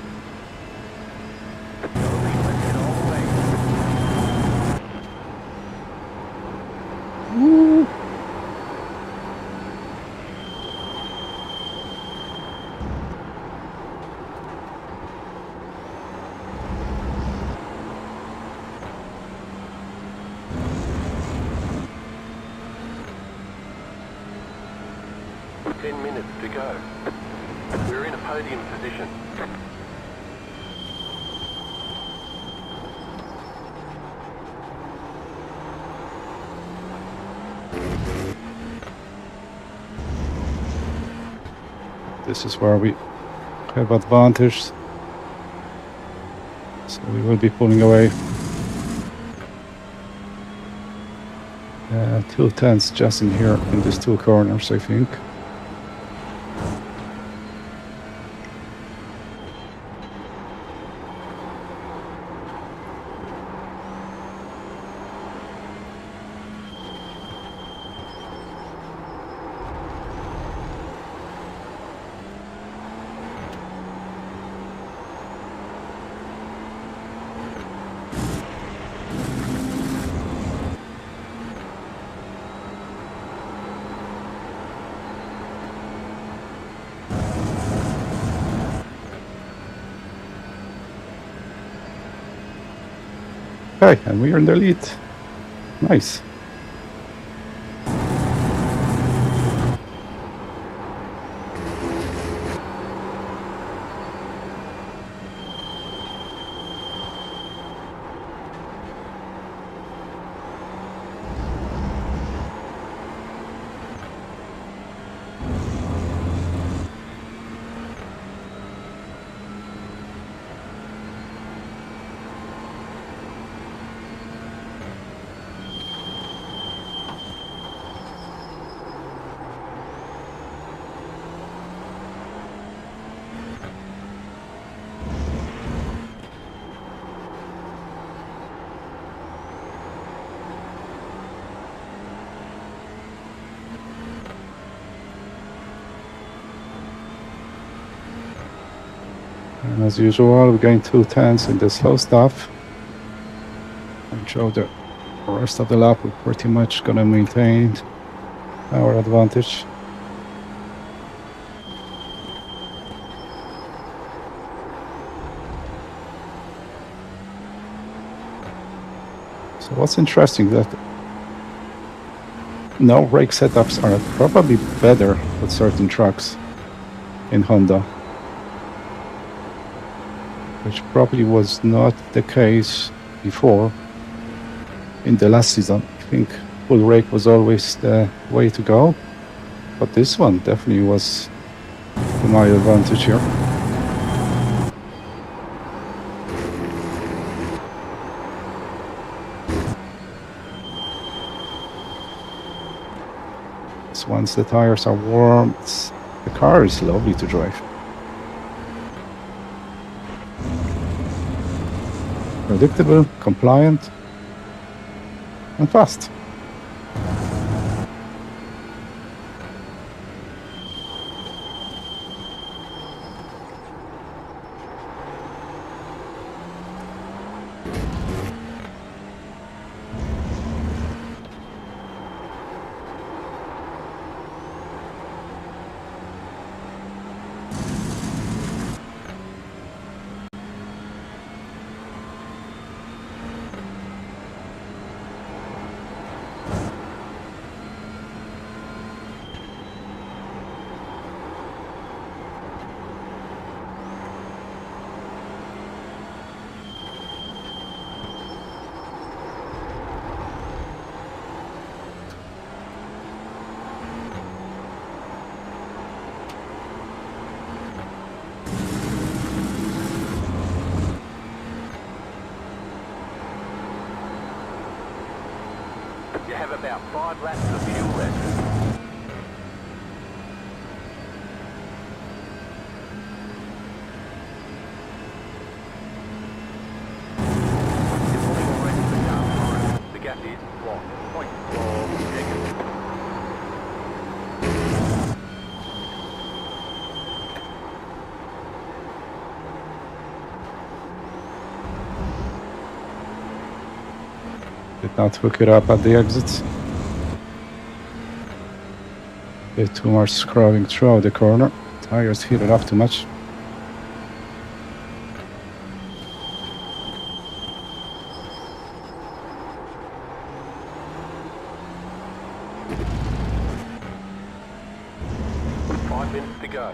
Minutes to go. We're in a podium position. This is where we have advantage. So we will be pulling away. 2 tenths just in here in these 2 corners, I think. Okay, and we are in the lead. Nice. As usual, we're going 2 tenths in the slow stuff. And show the rest of the lap, we're pretty much gonna maintain our advantage. So what's interesting that no brake setups are probably better with certain trucks in Honda, which probably was not the case before in the last season. I think full brake was always the way to go, but this one definitely was to my advantage here. So once the tires are warm, the car is lovely to drive. Predictable, compliant, and fast. You have about 5 laps of fuel left. You're pulling away from the car behind. The gap is 1.4 seconds. Did not hook it up at the exits. Bit too much scrubbing throughout the corner. Tires heated up too much. Five minutes to go.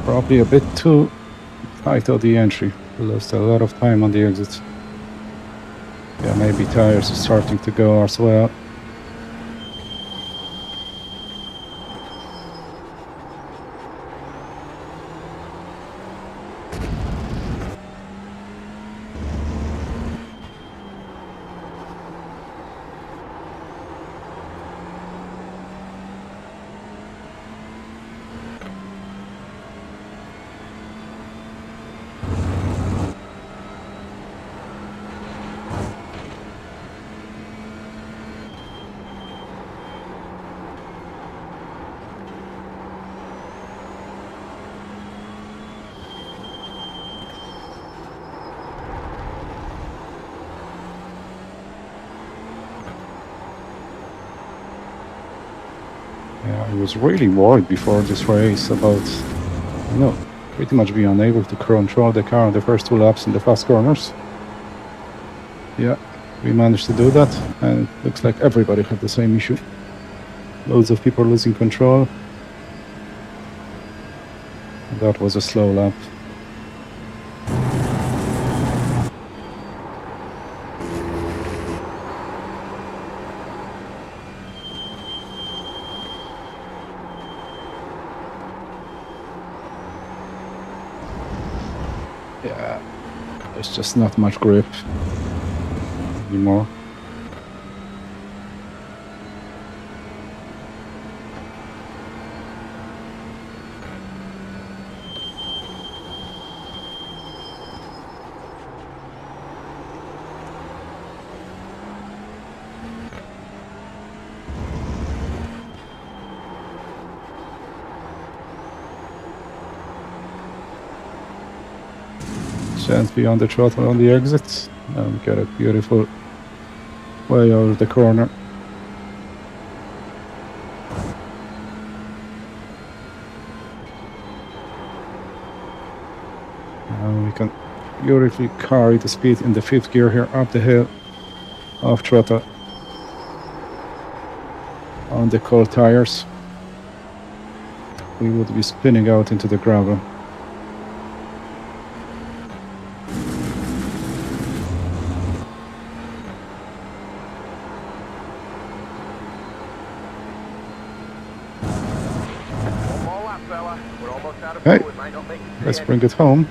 Probably a bit too tight on the entry. We lost a lot of time on the exits. Yeah, maybe tires are starting to go as well. Yeah, I was really worried before this race about, pretty much being unable to control the car on the first 2 laps in the fast corners. Yeah, we managed to do that, and it looks like everybody had the same issue. Loads of people losing control. That was a slow lap. Yeah, there's just not much grip anymore. Gently on the throttle on the exits, and get a beautiful way out of the corner. And we can beautifully carry the speed in the 5th gear here up the hill, off throttle, on the cold tires. We would be spinning out into the gravel. One more lap, fella. We're almost out of Hey, fuel. It might not make it to the let's end. bring it home.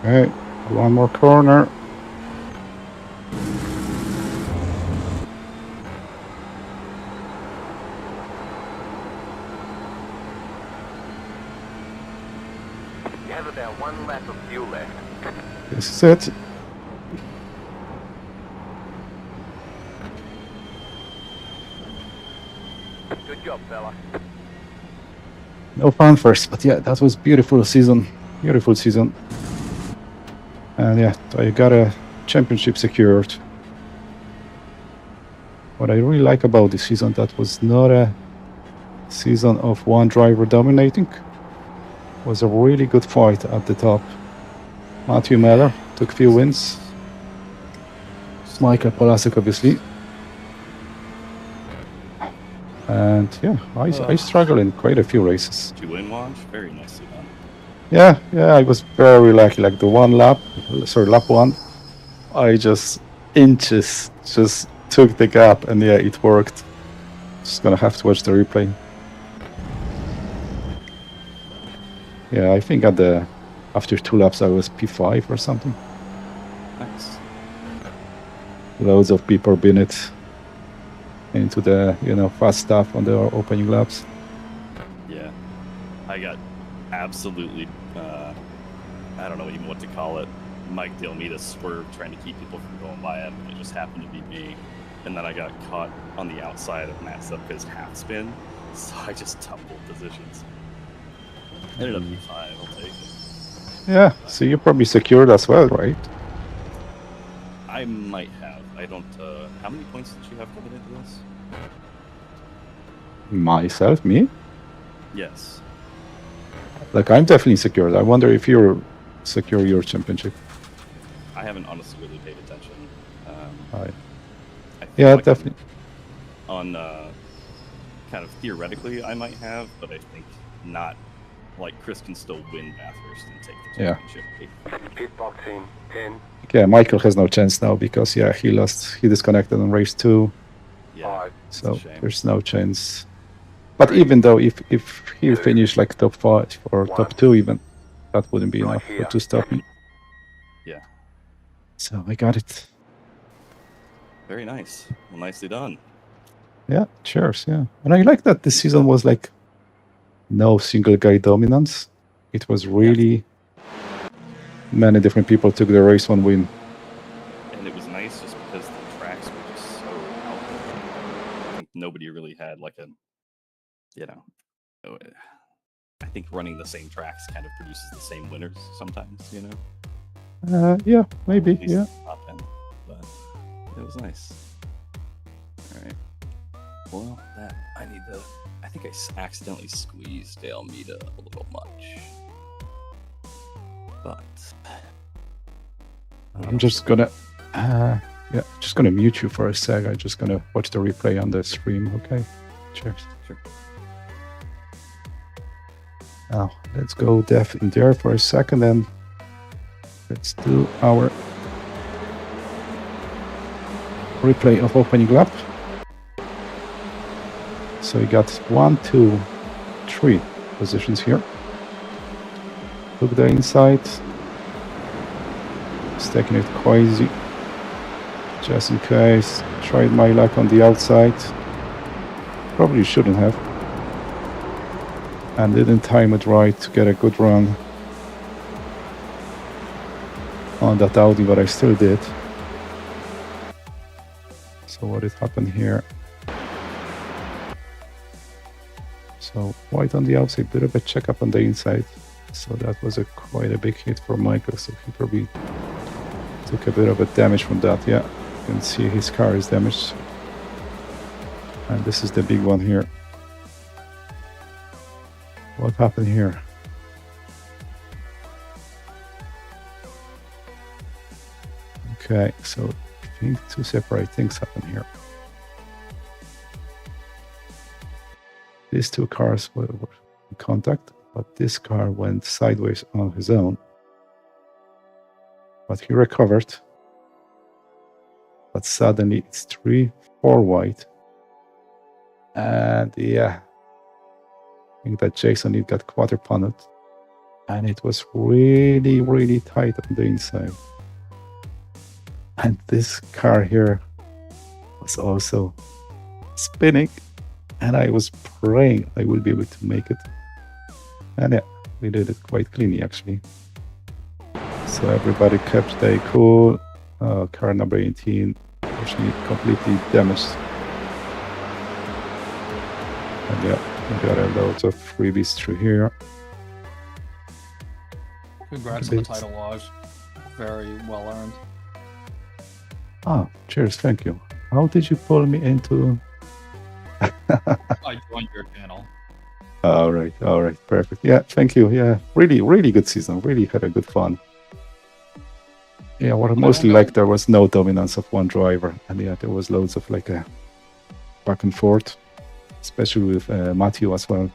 Okay, one more corner. You have about 1 lap of fuel left. This is it. Good job, fella. No fun first, but yeah, that was beautiful season. Beautiful season. And yeah, I got a championship secured. What I really like about this season, that was not a season of one driver dominating. It was a really good fight at the top. Matthew Meller took a few wins. Michael Polasek, obviously. And yeah, I struggled in quite a few races. Did you win, Watch? Very nicely done. Yeah, I was very lucky. Like the lap 1, I just inches just took the gap, and yeah, it worked. Just gonna have to watch the replay. Yeah, I think after 2 laps I was P5 or something. Nice. Loads of people been it into the fast stuff on the opening laps. Yeah. I got absolutely, I don't know even what to call it. Mike D'Almeida swerved trying to keep people from going by him, and it just happened to be me. And then I got caught on the outside of Max up his half spin, so I just tumbled positions. Ended up P5, I'll take it. Yeah, so you probably secured as well, right? I might have. I don't. How many points did you have coming into this? Myself, me? Yes. Like, I'm definitely secured. I wonder if you're secure your championship. I haven't honestly really paid attention. Right. I feel Yeah, like definitely. on kind of theoretically, I might have, but I think not. Like Chris can still win Bathurst and take the Yeah. championship. Pit box in 10, Yeah, Michael has no chance now because, yeah, he disconnected on race 2. Yeah, 5. it's So a shame. there's no chance. But Three, even though if he two, finished like top 5 or top one. 2 even, that wouldn't be Right enough here. to stop me. Yeah, So I got it. very nice. Well, nicely done. Yeah, cheers, yeah. And I like that this season was like no single guy dominance. It was really many different people took the race one win. And it was nice just because the tracks were just so out there. I think nobody really had like a, you know, I think running the same tracks kind of produces the same winners sometimes, you know? Yeah, maybe, At least yeah. at the top end. But it was nice. All right. Well, that I need to. I think I accidentally squeezed Almeida a little much. But I'm just gonna just gonna mute you for a sec. I'm just gonna watch the replay on the stream, okay? Cheers. Sure. Now let's go deaf in there for a second and let's do our replay of opening lap. So we got 1, 2, 3 positions here. Took the inside. Just taking it quasi. Just in case. Tried my luck on the outside. Probably shouldn't have. And didn't time it right to get a good run on that Audi, but I still did. So what did happen here? So white on the outside, bit of a checkup on the inside. So that was quite a big hit for Michael. So he probably took a bit of a damage from that. Yeah, you can see his car is damaged. And this is the big one here. What happened here? Okay, so I think two separate things happen here. These two cars were in contact, but this car went sideways on his own. But he recovered. But suddenly it's 3-4 wide. And yeah, I think that Jason Lee got quarter punted. And it was really, really tight on the inside. And this car here was also spinning. And I was praying I will be able to make it. And yeah, we did it quite cleanly actually. So everybody kept their cool. Car number 18 actually completely damaged. And yeah, we got a loads of freebies through here. Congrats on the title, Waj. Very well earned. Ah, cheers, thank you. How did you pull me into... I joined your channel. all right, perfect. Yeah, thank you. Yeah, really, really good season. Really had a good fun. Yeah, what I mostly liked, there was no dominance of one driver. And yeah, there was loads of like a back and forth, especially with Matthew as well.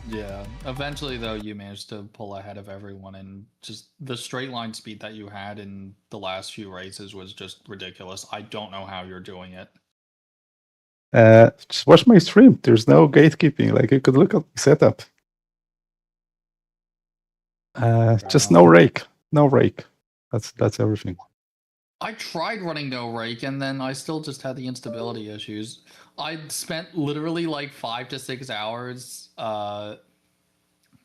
Yeah. Eventually, though, you managed to pull ahead of everyone, and just the straight line speed that you had in the last few races was just ridiculous. I don't know how you're doing it. Just watch my stream. There's no gatekeeping. Like you could look at the setup. Just no rake. No rake. That's everything. I tried running no rake, and then I still just had the instability issues. I spent literally like 5 to 6 hours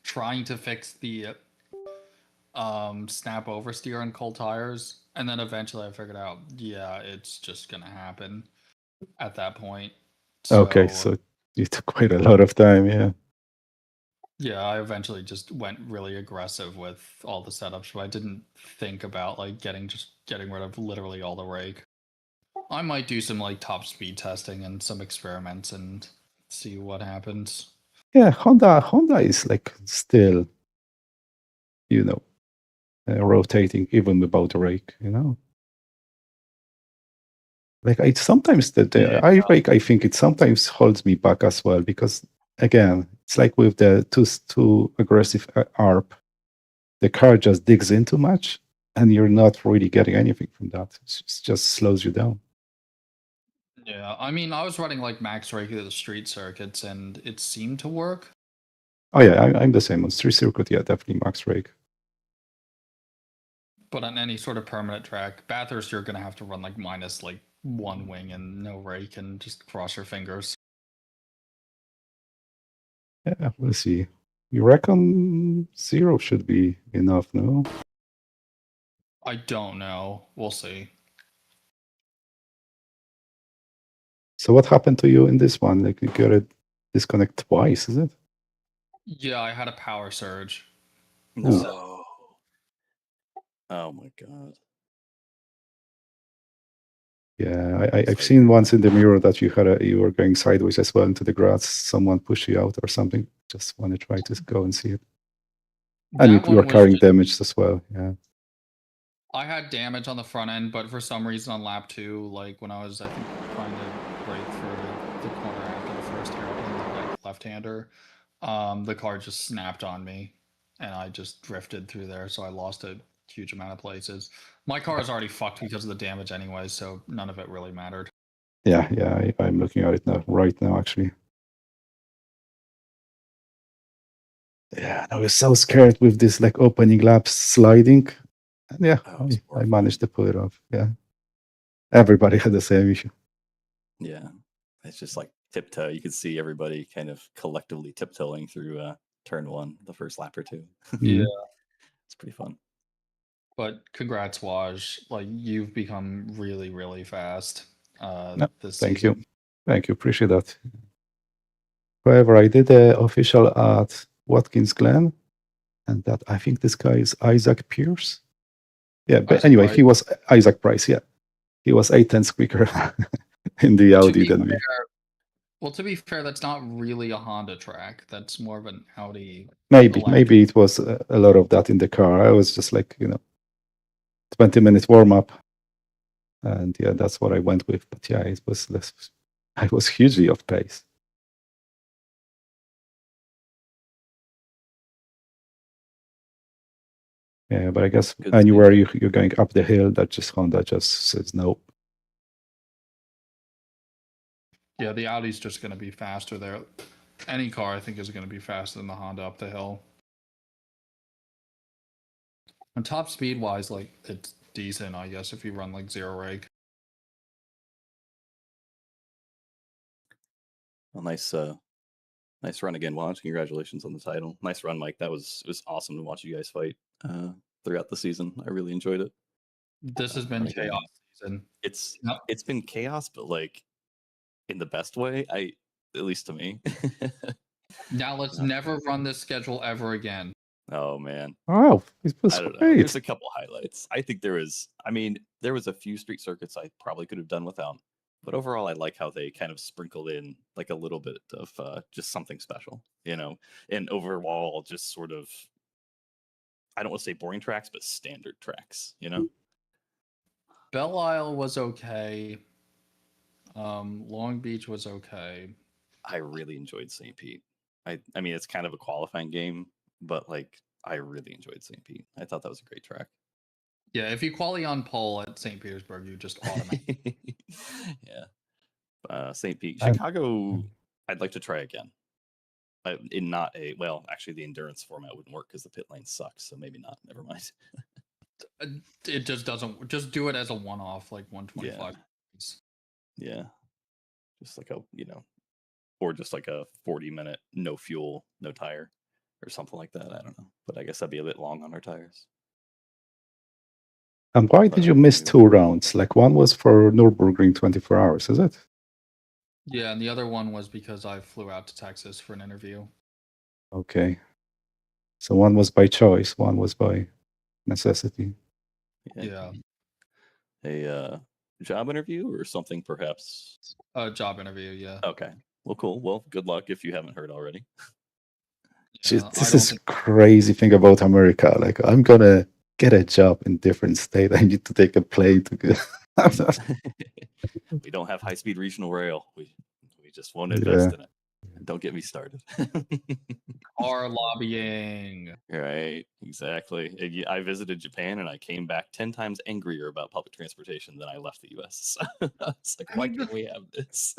trying to fix the snap oversteer on cold tires, and then eventually I figured out, yeah, it's just gonna happen at that point. Okay, so you took quite a lot of time, yeah. Yeah, I eventually just went really aggressive with all the setups, but I didn't think about like getting rid of literally all the rake. I might do some like top speed testing and some experiments and see what happens. Yeah, Honda is like still, rotating even without a rake. Like I sometimes the Yeah. iRake, I think it sometimes holds me back as well because again, it's like with the too aggressive ARP, the car just digs in too much, and you're not really getting anything from that. It just slows you down. Yeah, I mean, I was running like max rake at the street circuits, and it seemed to work. Oh yeah, I'm the same on street circuit. Yeah, definitely max rake. But on any sort of permanent track, Bathurst, you're gonna have to run like minus like one wing and no rake, and just cross your fingers. Yeah, we'll see. You reckon 0 should be enough, no? I don't know. We'll see. So what happened to you in this one? Like you got to disconnect twice, is it? Yeah, I had a power surge. No. Oh my god. Yeah, I've Sorry. seen once in the mirror that you were going sideways as well into the grass. Someone pushed you out or something. Just want to try to go and see it. And That you were one was carrying just, damage as well. Yeah. I had damage on the front end, but for some reason on lap 2, like when I was, I think, trying to break through the corner after the first hairpin, like left-hander, the car just snapped on me, and I just drifted through there, so I lost a huge amount of places. My car is already fucked because of the damage anyway, so none of it really mattered. Yeah, I'm looking at it now, right now, actually. Yeah, I was so scared with this like opening laps sliding. And yeah, Oh, it's I managed to horrifying. pull it off. Yeah. Everybody had the same issue. Yeah. It's just like tiptoe. You could see everybody kind of collectively tiptoeing through turn 1, the first lap or 2. Yeah. Mm. It's pretty fun. But congrats, Waj. Like, you've become really, really fast No, this thank season. you. Thank you. Appreciate that. However, I did the official at Watkins Glen, and that I think this guy is Isaac Pierce. Yeah, but Isaac anyway, Price. he was Isaac Price. Yeah, he was 8 tenths quicker in the Audi than me. To be fair, that's not really a Honda track. That's more of an Audi. Maybe it was a lot of that in the car. I was just like 20-minute warm up, and yeah, that's what I went with. But yeah, it was less. I was hugely off pace. Yeah, but I guess Good anywhere you're going up the hill, that just Honda just says no. Yeah, the Audi's just going to be faster there. Any car, I think, is going to be faster than the Honda up the hill. And top speed wise, like, it's decent, I guess, if you run like 0 rake. Well, nice run again, Waj. Congratulations on the title. Nice run, Mike. It was awesome to watch you guys fight throughout the season. I really enjoyed it. This has been chaos season. It's been chaos, but like in the best way. At least to me. Now let's never run this schedule ever again. Oh man. Wow, it was I don't know. great. There's a couple highlights. I think there was a few street circuits I probably could have done without. But overall, I like how they kind of sprinkled in like a little bit of just something special, and overall just sort of, I don't want to say boring tracks, but standard tracks, Belle Isle was okay. Long Beach was okay. I really enjoyed St. Pete. I mean, it's kind of a qualifying game, but like I really enjoyed St. Pete. I thought that was a great track. Yeah, if you quali on pole at St. Petersburg, you just automatically. Yeah. St. Pete. Chicago, I'd like to try again. In not a, well, actually the endurance format wouldn't work because the pit lane sucks, so maybe not. Never mind. It just doesn't. Just do it as a one-off, like 125. Yeah. Just like or just like a 40-minute no fuel, no tire or something like that. I don't know. But I guess that'd be a bit long on our tires. And why did you miss 2 rounds? Like one was for Nürburgring 24 hours, is it? Yeah, and the other one was because I flew out to Texas for an interview. Okay. So one was by choice, one was by necessity. Yeah. A job interview or something, perhaps? A job interview, yeah. Okay. Well, cool. Well, good luck if you haven't heard already. Just, I this don't is think- crazy thing about America. Like, I'm gonna get a job in different state. I need to take a plane to go. We don't have high-speed regional rail. We just won't invest in it. Don't get me started. Car lobbying. Right, exactly. I visited Japan and I came back 10 times angrier about public transportation than I left the US. It's like, why can't we have this?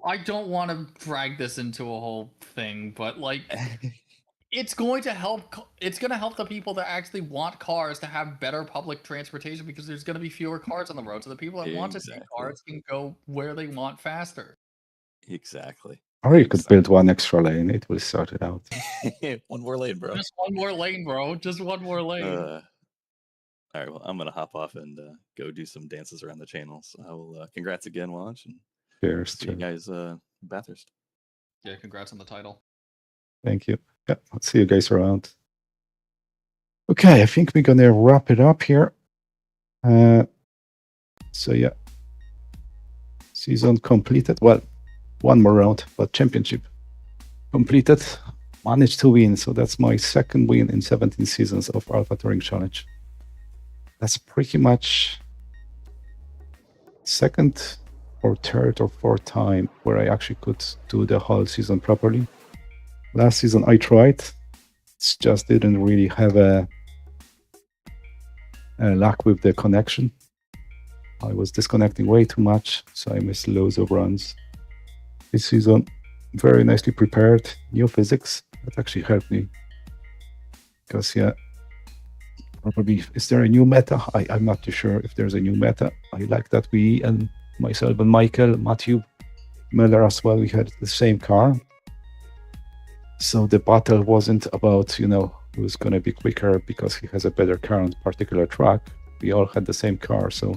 I don't want to drag this into a whole thing, but like, it's going to help. It's going to help the people that actually want cars to have better public transportation because there's going to be fewer cars on the road, so the people that want to take Exactly. cars can go where they want faster. Exactly. Or you could build one extra lane. It will sort it out. One more lane, bro. Just one more lane, bro. Just one more lane. All right, well, I'm gonna hop off and go do some dances around the channel. So I will. Congrats again, Watch, and Cheers. see you guys Bathurst. Yeah, congrats on the title. Thank you. Yeah, I'll see you guys around. Okay, I think we're gonna wrap it up here. So yeah, season completed. Well, one more round, but championship completed. Managed to win, so that's my second win in 17 seasons of Alpha Touring Challenge. That's pretty much second or third or fourth time where I actually could do the whole season properly. Last season I tried, it just didn't really have a luck with the connection. I was disconnecting way too much, so I missed loads of runs. This season, very nicely prepared, new physics. That actually helped me. Because, yeah, probably, is there a new meta? I'm not too sure if there's a new meta. I like that we, and myself and Michael, Matthew, Miller as well, we had the same car. So the battle wasn't about, who's going to be quicker because he has a better car on a particular track. We all had the same car, so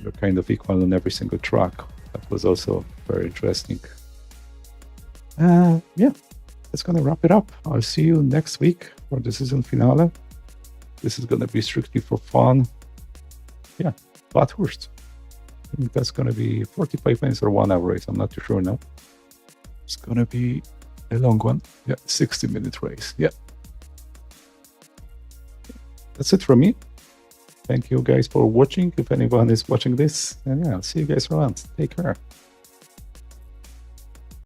we're kind of equal on every single track. That was also very interesting. Yeah, that's going to wrap it up. I'll see you next week for the season finale. This is going to be strictly for fun. Yeah, Bathurst. I think that's going to be 45 minutes or 1 hour race. I'm not too sure now. It's going to be a long one. Yeah, 60-minute race. Yeah. That's it from me. Thank you guys for watching. If anyone is watching this, and yeah, I'll see you guys around. Take care.